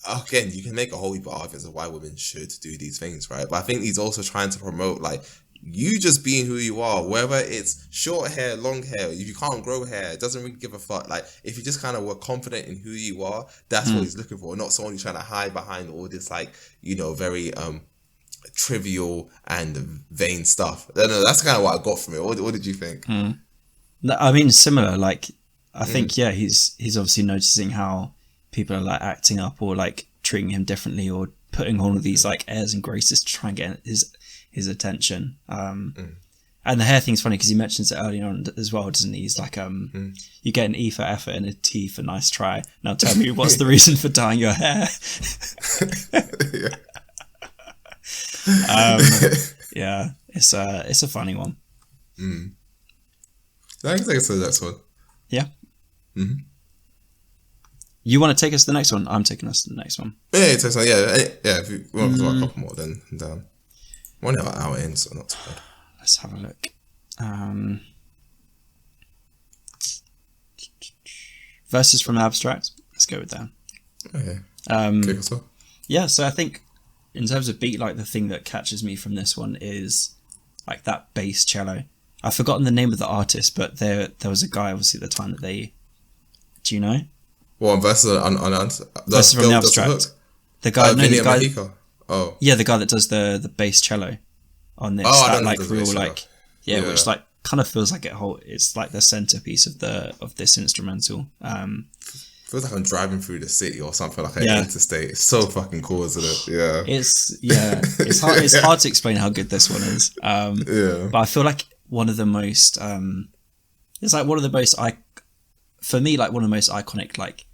again, you can make a whole heap of arguments of why women should do these things, right? But I think he's also trying to promote like you just being who you are, whether it's short hair, long hair. If you can't grow hair, it doesn't really give a fuck. Like if you just kind of were confident in who you are, that's what he's looking for. Not someone who's trying to hide behind all this like very trivial and vain stuff. I don't know, that's kind of what I got from it. What did you think? I mean, similar. Like I think he's obviously noticing how people are like acting up or like treating him differently or putting all of these like airs and graces to try and get his attention. And the hair thing's funny because he mentions it earlier on as well, doesn't he? He's like, you get an E for effort and a T for nice try. Now tell me what's the reason for dyeing your hair? Yeah, it's a funny one. I can take us to the next one. Yeah. You want to take us to the next one? I'm taking us to the next one. Yeah. If you want to talk a couple more, then down. We're only about an hour in, so not too bad. Let's have a look. Verses from Abstract. Let's go with that. Okay. Kick us off. Yeah, so I think in terms of beat, like the thing that catches me from this one is like that bass cello. I've forgotten the name of the artist, but there was a guy obviously at the time that they. Do you know? Well, verses Verses from the Abstract. The guy. The guy. Oh. Yeah, the guy that does the bass cello on this. Oh, I don't know like the real bass like cello. yeah, which like kind of feels like it's like the centerpiece of this instrumental. Feels like I'm driving through the city or something like an interstate. It's so fucking cool, isn't it? Yeah. It's hard. It's hard to explain how good this one is. But I feel like one of the most. It's like one of the most for me, like one of the most iconic like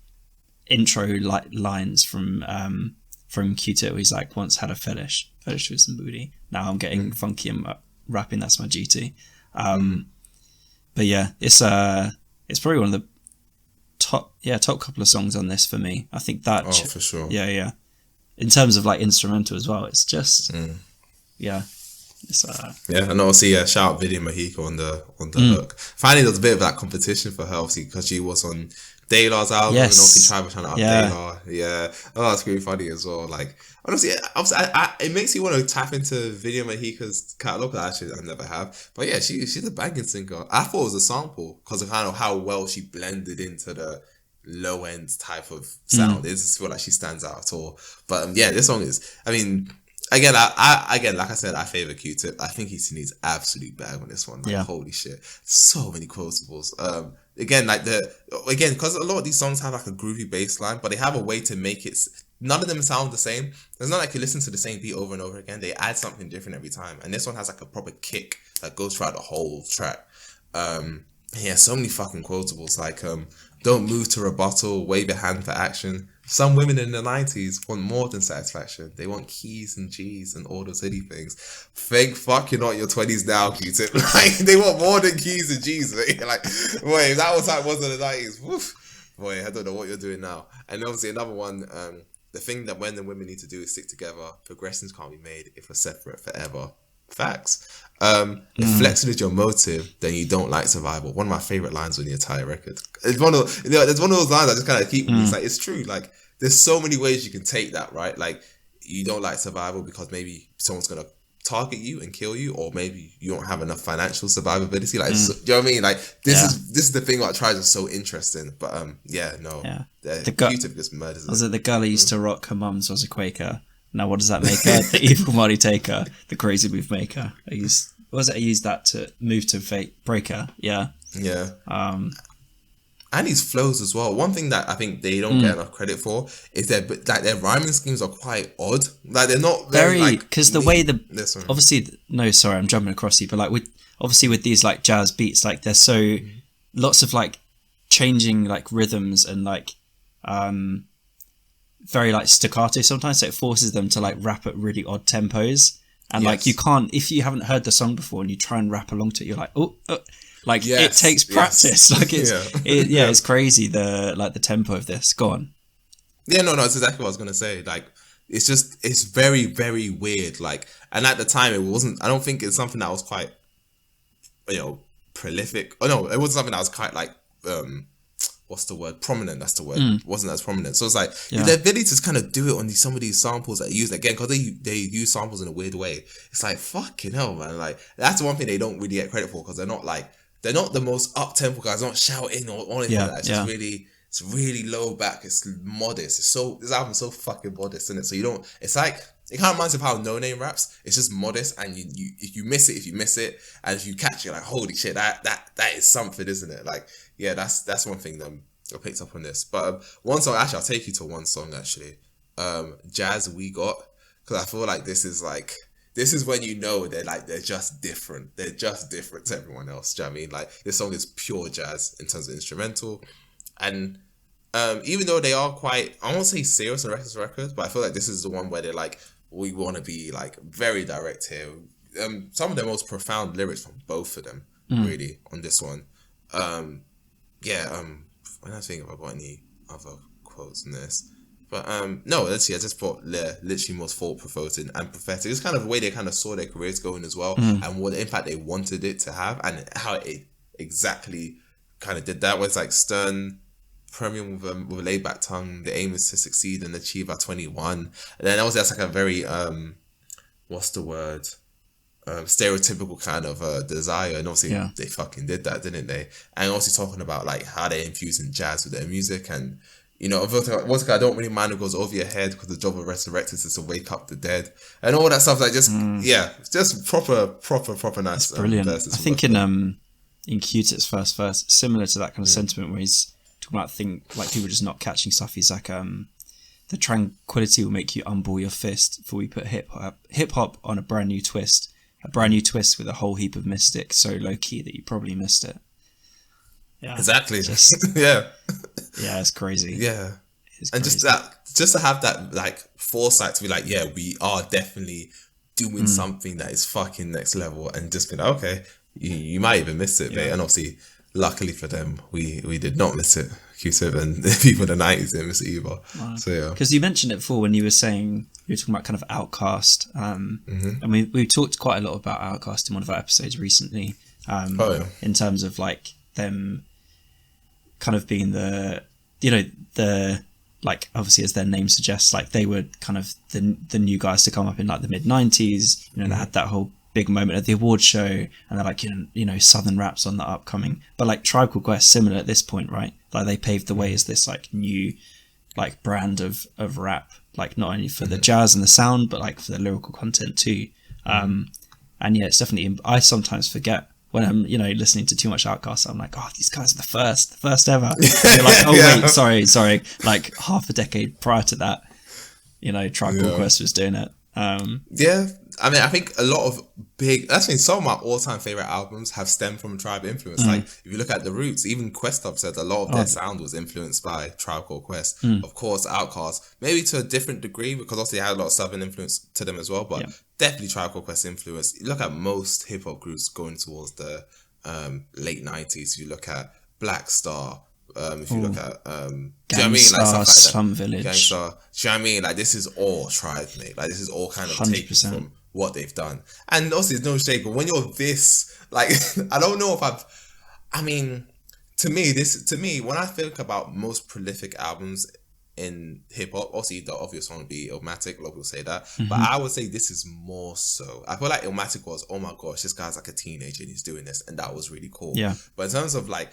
intro like lines from Q-Tip. He's like, once had a fetish with some booty. Now I'm getting funky and rapping. That's my GT. But yeah, it's probably one of the top couple of songs on this for me. I think that for sure. Yeah. In terms of like instrumental as well, it's just It's, and obviously shout out Video Mexico on the hook. Finally, there's a bit of that competition for her, obviously, because she was on De La's album, and obviously Tribe was trying to up De La. Yeah, that's really funny as well. Like honestly, it makes you want to tap into Video Mexico's catalog. Actually, I never have, but yeah, she's a banging singer. I thought it was a sample because of kind of how well she blended into the low end type of sound. It doesn't feel like she stands out at all. But this song is, I mean. Again, like I said, I favor Q-Tip. I think he's in his absolute bag on this one. Like, holy shit. So many quotables. Because a lot of these songs have like a groovy bass line, but they have a way to make it, none of them sound the same. It's not like you listen to the same beat over and over again. They add something different every time. And this one has like a proper kick that goes throughout the whole track. So many fucking quotables. Like, don't move to rebuttal, wave your hand for action. Some women in the 90s want more than satisfaction. They want keys and G's and all those silly things. Thank fuck you're not in your 20s now, Q-Tip. Like, they want more than keys and G's, mate. Like, boy, if that was how it was in the 90s, woof. Boy, I don't know what you're doing now. And obviously another one, the thing that men and women need to do is stick together. Progressions can't be made if we're separate forever. Facts. If flexing is your motive, then you don't like survival. One of my favorite lines on the entire record. It's one of there's one of those lines I just kind of keep. It's like, it's true. Like, there's so many ways you can take that, right? Like, you don't like survival because maybe someone's gonna target you and kill you, or maybe you don't have enough financial survivability. Like, so, you know what I mean? Like, this is the thing about Tribe is so interesting. But the Q-Tip just murders it. Was it the girl who used to rock her mum's was a Quaker? Now what does that make her? The evil money taker, the crazy move maker. I used that to move to fate breaker. Yeah. Yeah. And his flows as well. One thing that I think they don't get enough credit for is their rhyming schemes are quite odd. Like they're not very like, because the way Listen. obviously no, sorry, I'm jumping across you, but like with these like jazz beats, like they're so lots of like changing like rhythms and like very like staccato sometimes, so it forces them to like rap at really odd tempos. And like you can't, if you haven't heard the song before and you try and rap along to it, you're like, like it takes practice. Like it's crazy the tempo of this. Go on. Yeah, no, it's exactly what I was gonna say. Like it's very, very weird. Like, and at the time it wasn't. I don't think it's something that was quite, prolific. Oh no, it wasn't something that was quite like what's the word? Prominent. That's the word. It wasn't as prominent. So it's like their ability to kind of do it on some of these samples that use again because they use samples in a weird way. It's like fucking hell, man. Like that's the one thing they don't really get credit for because they're not the most up tempo guys. They're not shouting or anything like that. It's just really. It's really low back. It's modest. This album's so fucking modest, isn't it? So you don't. It's like it kind of reminds me of how No Name raps. It's just modest, and you if you miss it, and if you catch it, you're like holy shit, that is something, isn't it? Like that's one thing that I picked up on this. But one song actually, I'll take you to one song actually. Jazz We Got, because I feel like this is when you know they're just different. They're just different to everyone else. Do you know what I mean? Like this song is pure jazz in terms of instrumental. And even though they are quite, I won't say serious and reckless records, but I feel like this is the one where they're like, we want to be like very direct here. Some of the most profound lyrics from both of them, really, on this one. When I think if I got any other quotes in this. But no, let's see, I just thought literally most thought-provoking and prophetic. It's kind of the way they kind of saw their careers going as well, and what impact they wanted it to have, and how it exactly kind of did that. Was like stern premium with a laid back tongue. The aim is to succeed and achieve at 21. And then obviously that's like a very what's the word, stereotypical kind of desire, and obviously they fucking did that, didn't they? And also talking about like how they're infusing jazz with their music, and what's I don't really mind what goes over your head because the job of resurrectors is to wake up the dead and all that stuff. Like just proper nice. That's brilliant. I think in Q-Tip's first verse, similar to that kind of sentiment where he's talking about people just not catching stuff. He's like, the tranquility will make you unball your fist, for we put hip hop on a brand new twist with a whole heap of mystic, so low key that you probably missed it. Yeah, exactly. Yeah, it's crazy. Yeah, it's and crazy. just to have that like foresight to be like, we are definitely doing something that is fucking next level, and just be like, okay. You might even miss it, mate. And obviously, luckily for them, we did not miss it. Q-Tip and people in the 90s didn't miss it either. Wow. So yeah. Because you mentioned it before when you were talking about kind of Outkast. And we talked quite a lot about Outkast in one of our episodes recently. In terms of like them kind of being the like obviously as their name suggests, like they were kind of the new guys to come up in like the mid 90s. They had that whole big moment at the award show, and they're like, Southern rap's on the upcoming. But like Tribe Called Quest, similar at this point, right? Like they paved the way as this like new like brand of rap, like not only for the jazz and the sound, but like for the lyrical content too. And it's definitely, I sometimes forget when I'm listening to too much Outkast. I'm like, these guys are the first ever. And you're like, wait, sorry, like half a decade prior to that, Tribe Called Quest was doing it. I mean, I think a lot of some of my all-time favorite albums have stemmed from Tribe influence. Like, if you look at The Roots, even Quest Up said a lot of their sound was influenced by Tribe Called Quest. Of course, Outkast, maybe to a different degree, because obviously they had a lot of Southern influence to them as well, but definitely Tribe Called Quest influence. You look at most hip-hop groups going towards the late 90s. You look at Black Star, if you look at do you know what I mean? Like stuff like Slum Village. Gangstar. Do you know what I mean? Like this is all Tribe, mate. Like this is all kind of 100%. taken from what they've done. And obviously there's no shade, but when you're this, like I don't know if to me, when I think about most prolific albums in hip hop, obviously the obvious one would be Illmatic, a lot of people say that. But I would say this is more so. I feel like Illmatic was, oh my gosh, this guy's like a teenager and he's doing this, and that was really cool. Yeah. But in terms of like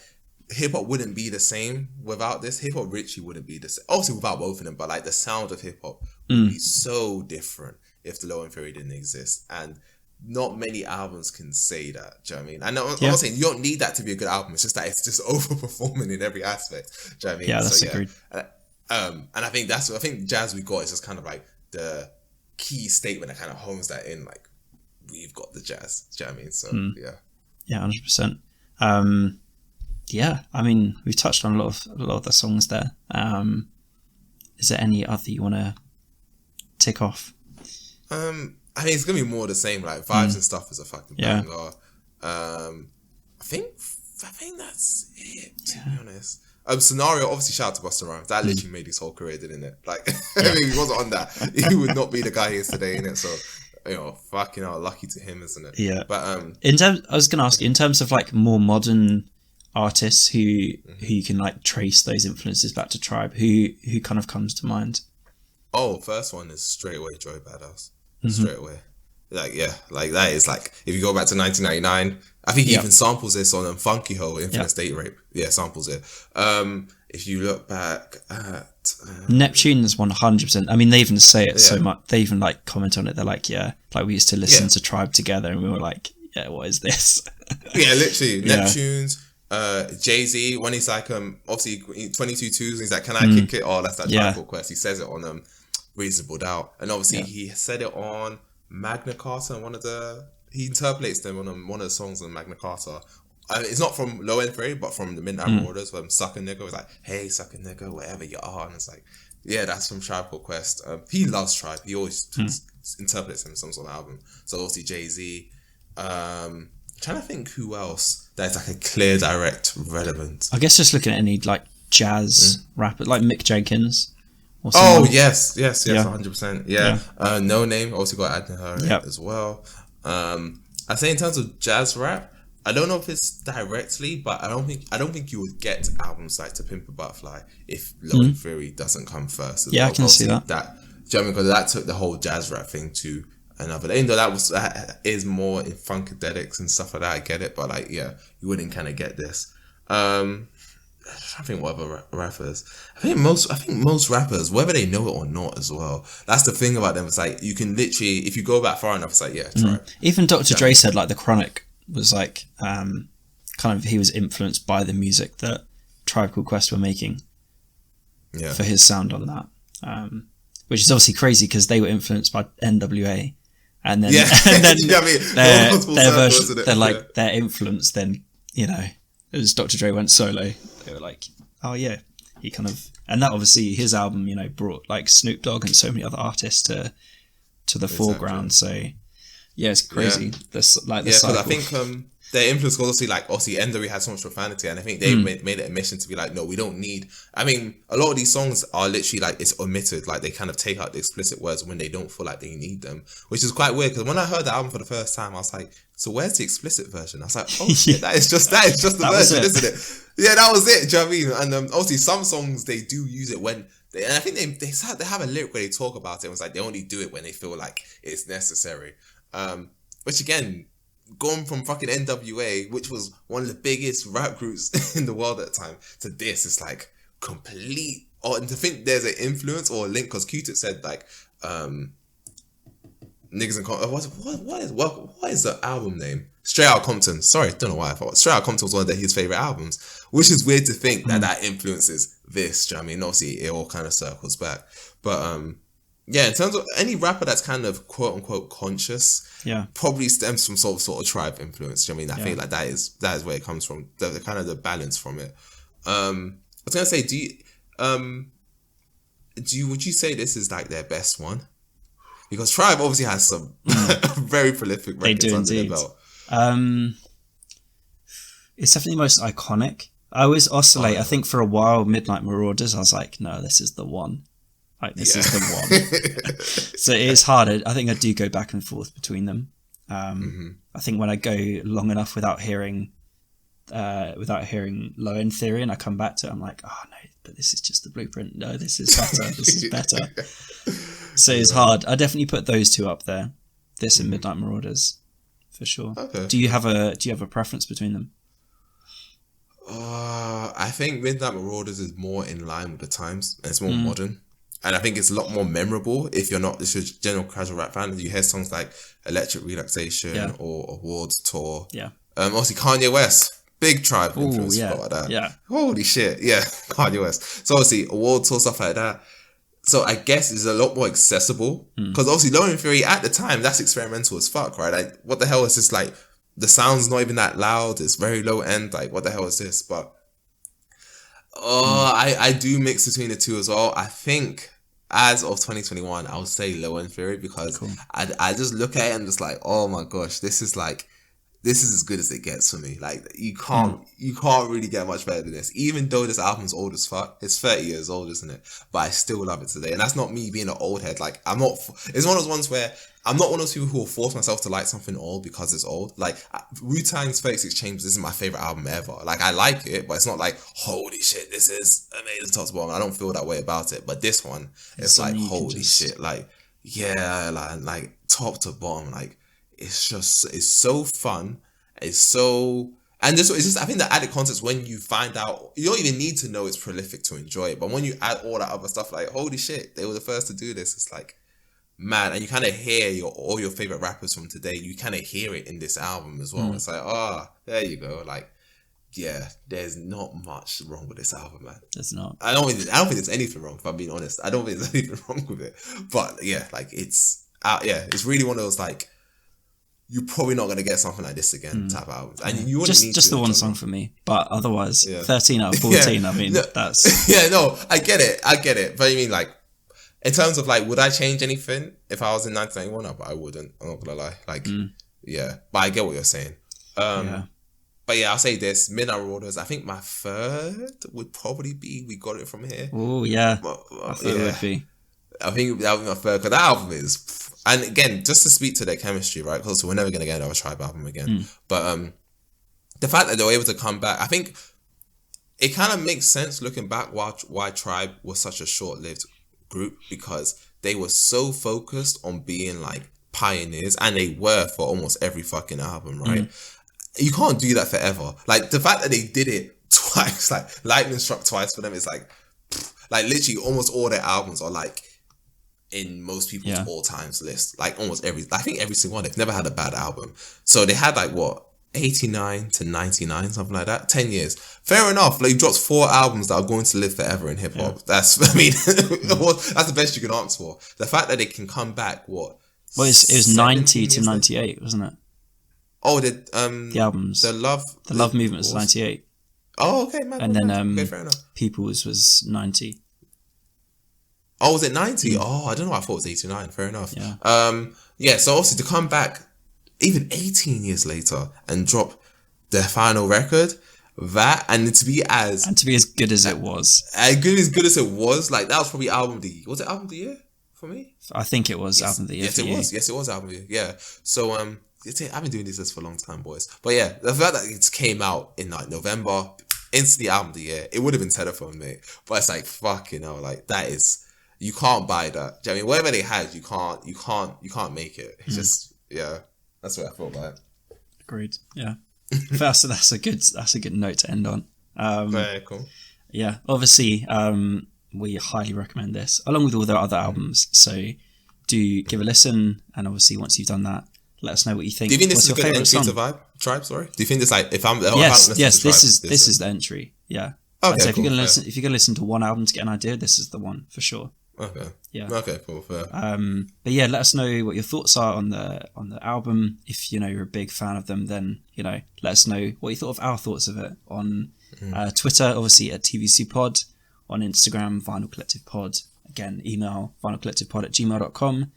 hip hop wouldn't be the same without this. Hip hop Richie wouldn't be the same. Obviously without both of them, but like the sound of hip hop would be so different if the Low End Theory didn't exist. And not many albums can say that. Do you know what I mean? And I'm not saying you don't need that to be a good album. It's just that it's just overperforming in every aspect. Do you know what I mean? Yeah, that's agreed. And I think Jazz We Got is just kind of like the key statement that kind of hones that in. Like, we've got the jazz. Do you know what I mean? So yeah, 100%. Yeah, I mean, we've touched on a lot of the songs there. Is there any other you want to tick off? I mean, it's gonna be more the same. Like, Vibes and Stuff is a fucking banger. I think that's it. To be honest, Scenario, obviously, shout out to Busta Rhymes. That literally made his whole career, didn't it? Like, if he wasn't on that, he would not be the guy he is today, innit? So, fucking lucky to him, isn't it? Yeah. But I was gonna ask you, in terms of like more modern artists who you can like trace those influences back to Tribe, who kind of comes to mind? First one is straight away Joey Badass. Straight away. Like, that is like, if you go back to 1999, I think he even samples this on Funky Ho, Infinite State Rape. Yeah, samples it. If you look back at... Neptune is 100%. I mean, they even say it so much. They even like comment on it. They're like, like we used to listen to Tribe together and we were like, what is this? Yeah, literally. Neptune's, Jay-Z, when he's like, obviously 22 twos, he's like, can I kick it? Oh, that's that Tribe Called Quest. He says it on Reasonable Doubt. And obviously he said it on Magna Carta, he interpolates them on one of the songs on Magna Carta. It's not from Low End Theory, but from the Midnight Marauders, where Sucker Nigga was like, hey, Sucker Nigga, wherever you are. And it's like, yeah, that's from Tribe Called Quest. He loves Tribe. He always interprets him in some sort of album. So obviously Jay-Z. Trying to think who else that's like a clear, direct relevance. I guess just looking at any like jazz rapper, like Mick Jenkins. Oh, yes, 100%. Yeah. No Name, also got to add her as well. I say in terms of jazz rap, I don't know if it's directly, but I don't think you would get albums like To Pimp a Butterfly if Low End Theory doesn't come first. I can see that. Do you know what I mean? Because that took the whole jazz rap thing to another. Even though that is more in funkadelics and stuff like that, I get it, but like, you wouldn't kind of get this. I think what other rappers. I think most rappers, whether they know it or not, as well. That's the thing about them. It's like you can literally, if you go back far enough, it's like try. Even Dr. Dre said like the Chronic was like kind of, he was influenced by the music that Tribe Called Quest were making. Yeah. For his sound on that, which is obviously crazy because they were influenced by NWA, and then their version, their influence. Then as Dr. Dre went solo, they were like, oh yeah, he kind of, and that obviously his album, brought like Snoop Dogg and so many other artists to the foreground. So yeah, it's crazy. Yeah. This because I think their influence was obviously NWA had so much profanity, and I think they made it a mission to be like, no, we don't need. I mean, a lot of these songs are literally like it's omitted, like they kind of take out the explicit words when they don't feel like they need them, which is quite weird. Because when I heard the album for the first time, I was like, so where's the explicit version? I was like, oh shit, that is just the version, isn't it? Yeah, that was it. Do you know what I mean? And obviously some songs they do use it when. And I think they have a lyric where they talk about it. It was like they only do it when they feel like it's necessary. Which again, going from fucking NWA, which was one of the biggest rap groups in the world at the time, to this, it's like complete. And to think there's an influence or a link, because Q-Tip said like, niggas and what is the album name? Straight Outta Compton. Sorry, don't know why I thought Straight Outta Compton was one of his favorite albums, which is weird to think that influences this. Do you know what I mean? Obviously, it all kind of circles back, but yeah, in terms of any rapper that's kind of quote unquote conscious, probably stems from sort of Tribe influence. Do you know what I mean? I think like that is where it comes from. The kind of the balance from it. I was gonna say, would you say this is like their best one? Because Tribe obviously has some very prolific records under their belt. It's definitely the most iconic. I always oscillate. I think for a while, Midnight Marauders, I was like, no, this is the one. Like, this is the one. So it is hard. I think I do go back and forth between them. I think when I go long enough without hearing Low End Theory and I come back to it, I'm like, oh no, but this is just the blueprint. No, this is better. This is better. So it's hard. I definitely put those two up there. This and Midnight Marauders, for sure. Okay. Do you have a preference between them? I think Midnight Marauders is more in line with the times and it's more modern. And I think it's a lot more memorable if you're a general casual rap fan. You hear songs like Electric Relaxation or Awards Tour. Yeah. Obviously Kanye West, big Tribe influence, stuff like that. Yeah. Holy shit, yeah, Kanye West. So obviously Awards Tour, stuff like that. So I guess it's a lot more accessible because obviously Low End Theory at the time, that's experimental as fuck, right? Like, what the hell is this? Like, the sound's not even that loud. It's very low end. Like, what the hell is this? But I do mix between the two as well. I think as of 2021, I would say Low End Theory because I just look at it and just like, oh my gosh, this is as good as it gets for me. Like, you can't really get much better than this. Even though this album's old as fuck, it's 30 years old, isn't it? But I still love it today. And that's not me being an old head. Like, it's one of those ones where I'm not one of those people who will force myself to like something old because it's old. Like, Wu-Tang's 36 Chambers isn't my favorite album ever. Like, I like it, but it's not like, holy shit, this is amazing top to bottom. I don't feel that way about it. But this one, it's like, holy shit. Like, yeah, like top to bottom, like, it's so fun. It's so, and it's just, I think the added context when you find out, you don't even need to know it's prolific to enjoy it. But when you add all that other stuff, like, holy shit, they were the first to do this. It's like, man, and you kind of hear all your favorite rappers from today. You kind of hear it in this album as well. It's like, there you go. Like, yeah, there's not much wrong with this album, man. There's not. I don't think there's anything wrong. If I'm being honest, I don't think there's anything wrong with it. But yeah, like it's really one of those like, you're probably not gonna get something like this again type of albums, and you wouldn't need just the one song for me. But otherwise, 13 out of 14. I mean, that's I get it. But I mean, like, in terms of like, would I change anything if I was in 1991? No, but I wouldn't. I'm not gonna lie. Like, but I get what you're saying. But yeah, I'll say this: Midnight Marauders. I think my third would probably be We Got It From Here. Oh yeah, I thought it would be. I think that would be my third because that album is. And again, just to speak to their chemistry, right? Because we're never going to get another Tribe album again. But the fact that they were able to come back, I think it kind of makes sense looking back why Tribe was such a short-lived group, because they were so focused on being like pioneers, and they were for almost every fucking album, right? You can't do that forever. Like, the fact that they did it twice, like lightning struck twice for them, is like literally almost all their albums are like in most people's all-times list. Like almost every single one. They've never had a bad album. So they had like what, 89 to 99, something like that, 10 years. Fair enough. Like, you dropped 4 albums that are going to live forever in hip-hop. That's that's the best you can ask for. The fact that they can come back, what, well, it was 90 to 98, wasn't it? Oh, the albums, the Love Movement was 98. Oh, okay, man. And then okay, fair enough. People's was 90. Oh, was it 90? Oh, I don't know. I thought it was 89. Fair enough. Yeah. So obviously to come back even 18 years later and drop their final record, and to be as good as it was. Good as it was, like, that was probably album of the year. Was it album of the year for me? I think it was album of the year. Yes, it was. Yes, it was album of the year. Yeah. So I've been doing this for a long time, boys. But yeah, the fact that it came out in like November, instantly album of the year, it would have been Telephone, mate. But it's like, fuck, like, that is. You can't buy that. Do you know what I mean? Whatever they had, you can't make it. It's just, that's what I thought about it. Agreed. Yeah. That's a good note to end on. Very cool. Yeah. Obviously, we highly recommend this, along with all their other albums. So do give a listen, and obviously once you've done that, let us know what you think. Do you think this is a good entry to Vibe Tribe? Sorry. Do you think this, like, if I'm yes, this is the entry. Yeah. Okay. So if you're gonna listen to one album to get an idea, this is the one for sure. Okay. Yeah. Okay. Cool. Fair. But yeah, let us know what your thoughts are on the album. If you're a big fan of them, then let us know what you thought of our thoughts of it on Twitter, obviously at TVC Pod, on Instagram Vinyl Collective Pod. Again, email vinylcollectivepod@gmail.com.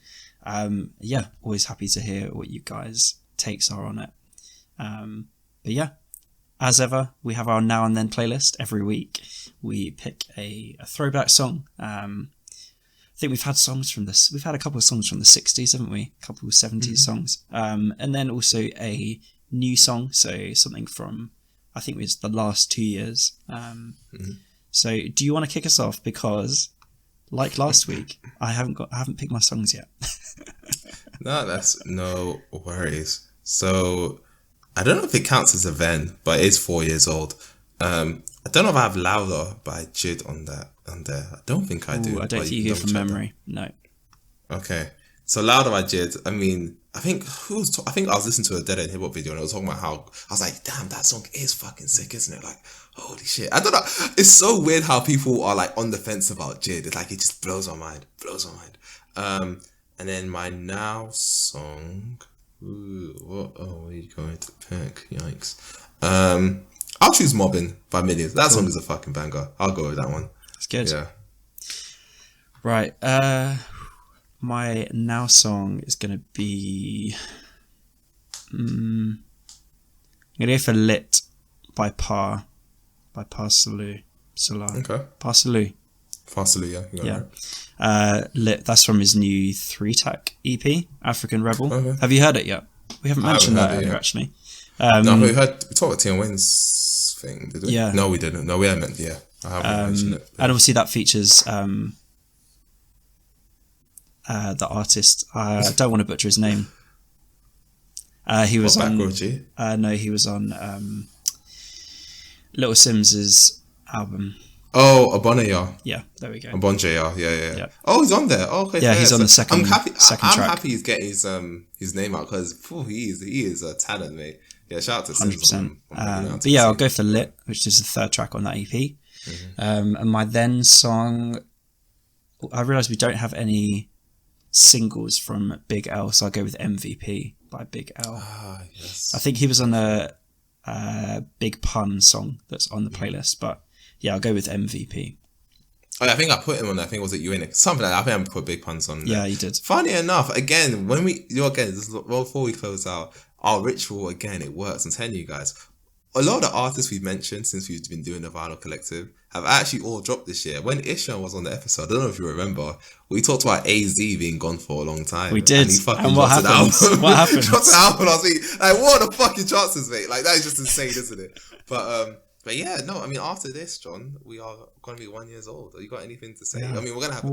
Yeah, always happy to hear what you guys' takes are on it. But yeah, as ever, we have our Now and Then playlist. Every week we pick a throwback song. I think we've had songs from this. We've had a couple of songs from the 60s, haven't we? A couple of 70s songs. And then also a new song. So something from, I think it was the last 2 years. So do you want to kick us off? Because like last week, I haven't picked my songs yet. No, that's no worries. So I don't know if it counts as a Ven, but it's 4 years old. I don't know if I have Louder by Jid on there. I don't think I do. I don't think you hear from memory. No. Okay. So Louder by Jid. I mean, I think I think I was listening to a Dead End Hip Hop video and I was talking about how I was like, damn, that song is fucking sick, isn't it? Like, holy shit. I don't know. It's so weird how people are like on the fence about Jid. It's like it just blows my mind. And then my now song. Ooh, what are we going to pick? Yikes. I'll choose Mobbin by Millions. That song is a fucking banger. I'll go with that one. It's good. Yeah. Right. My now song is going to be... I'm going to go for Lit by Parsaloo. Okay. Parsaloo. Yeah. Right. Lit, that's from his new 3-track EP, African Rebel. Okay. Have you heard it yet? We haven't mentioned that earlier, actually. No, we talked about Tia Wayne's thing, did we? Yeah. No, we didn't. No, we haven't. Yeah. I haven't mentioned it. And obviously that features the artist. I don't want to butcher his name. He was on. No, he was on Little Sims's album. Oh, Abonaya. Yeah, there we go. Abonaya, yeah. Oh, he's on there. Oh, okay. Yeah, he's on the second. I'm happy. I'm happy he's getting his name out because he is a talent, mate. Yeah, shout out to Sims. 100%. But yeah, I'll go for Lit, which is the third track on that EP. Mm-hmm. And my then song, I realise we don't have any singles from Big L, so I'll go with MVP by Big L. Ah, yes. I think he was on a Big Pun song that's on the playlist, but yeah, I'll go with MVP. Oh, I think I put him on. I think was it you in it? Something like that. I think I put Big Puns on there. Yeah, you did. Funny enough, again, when we before we close out, our ritual again, it works. I'm telling you guys, a lot of the artists we've mentioned since we've been doing the Vinyl Collective have actually all dropped this year. When Ishan was on the episode, I don't know if you remember, we talked about AZ being gone for a long time. We did. And what happened? What happened? Dropped an album last week. Like, what are the fucking chances, mate? Like, that is just insane, isn't it? But yeah, no, I mean, after this, John, we are going to be 1 year old. Have you got anything to say? Yeah. I mean, we're gonna have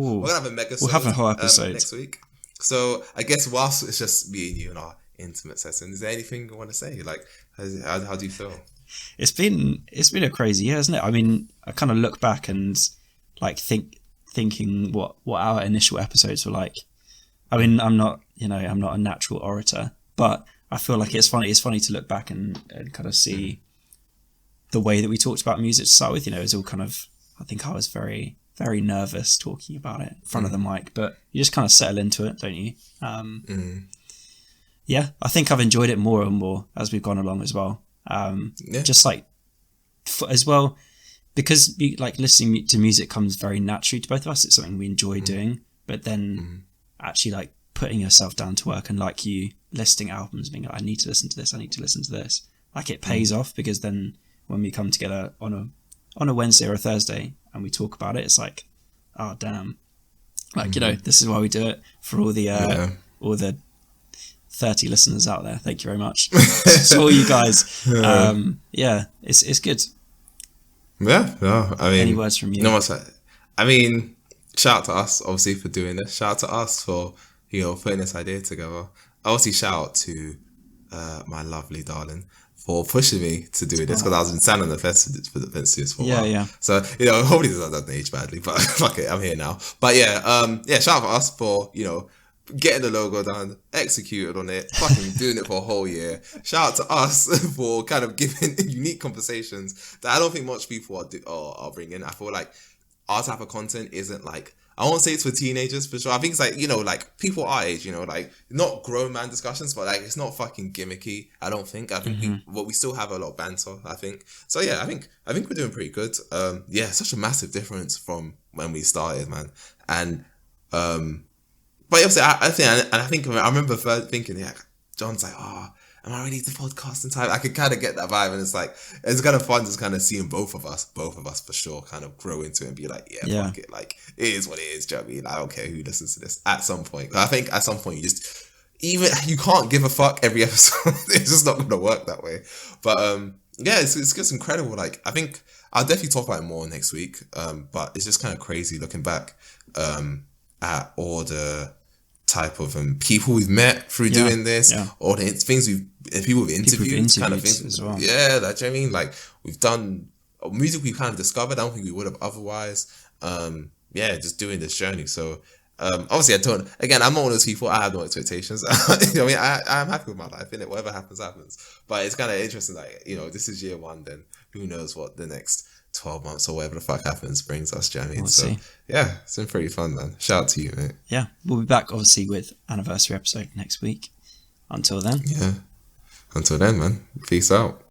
a mega. We'll have a whole episode next week. So I guess whilst it's just me and you in our intimate session, is there anything you want to say? Like, how do you feel? It's been a crazy year, hasn't it? I mean, I kind of look back and like thinking what our initial episodes were like. I mean, I'm not a natural orator, but I feel like it's funny to look back and kind of see the way that we talked about music to start with. You know, it was all kind of, I think I was very, very nervous talking about it in front of the mic, but you just kind of settle into it, don't you? Yeah, I think I've enjoyed it more and more as we've gone along as well. Just like as well, because like listening to music comes very naturally to both of us. It's something we enjoy doing, but then actually like putting yourself down to work and like you listing albums, being like, I need to listen to this, like it pays off, because then when we come together on a Wednesday or a Thursday and we talk about it, it's like, oh damn, like you know, this is why we do it. For all the 30 listeners out there, thank you very much. So all you guys, yeah, it's good. Yeah, no, I mean, any words from you? No, I mean, shout out to us obviously for doing this. Shout out to us for putting this idea together. Obviously, shout out to my lovely darling for pushing me to do this, because I was in San on the fence for a while. Yeah. So hopefully this doesn't age badly, but fuck it, I'm here now. But yeah, shout out to us for getting the logo done, executed on it, fucking doing it for a whole year. Shout out to us for kind of giving unique conversations that I don't think much people are bringing. I feel like our type of content isn't like, I won't say it's for teenagers for sure. I think it's like, like people our age, like not grown man discussions, but like it's not fucking gimmicky. I don't think. I think we still have a lot of banter, I think. So yeah, I think we're doing pretty good. Yeah, such a massive difference from when we started, man. And but obviously, I remember first thinking, yeah, John's like, am I ready to podcast in time? I could kind of get that vibe, and it's like, it's kind of fun just kind of seeing both of us for sure kind of grow into it and be like, yeah, fuck it, like it is what it is. Do you know what I mean? I don't care who listens to this at some point. I think at some point you can't give a fuck every episode. It's just not going to work that way. But yeah, it's just incredible. Like, I think I'll definitely talk about it more next week. But it's just kind of crazy looking back at all the type of people we've met through doing this, or the things people we've interviewed kind of things as well. Yeah, like, do you know what I mean? Like, we've done music we kind of discovered. I don't think we would have otherwise. Yeah, just doing this journey. So obviously, I'm not one of those people. I have no expectations. I mean, I'm happy with my life, innit? Whatever happens, happens. But it's kind of interesting, like, this is year one, then who knows what the next 12 months or whatever the fuck happens brings us, do you know what I mean? We'll so, see. yeah, it's been pretty fun, man. Shout out to you, mate. Yeah, we'll be back, obviously, with anniversary episode next week. Until then. Yeah. Until then, man. Peace out.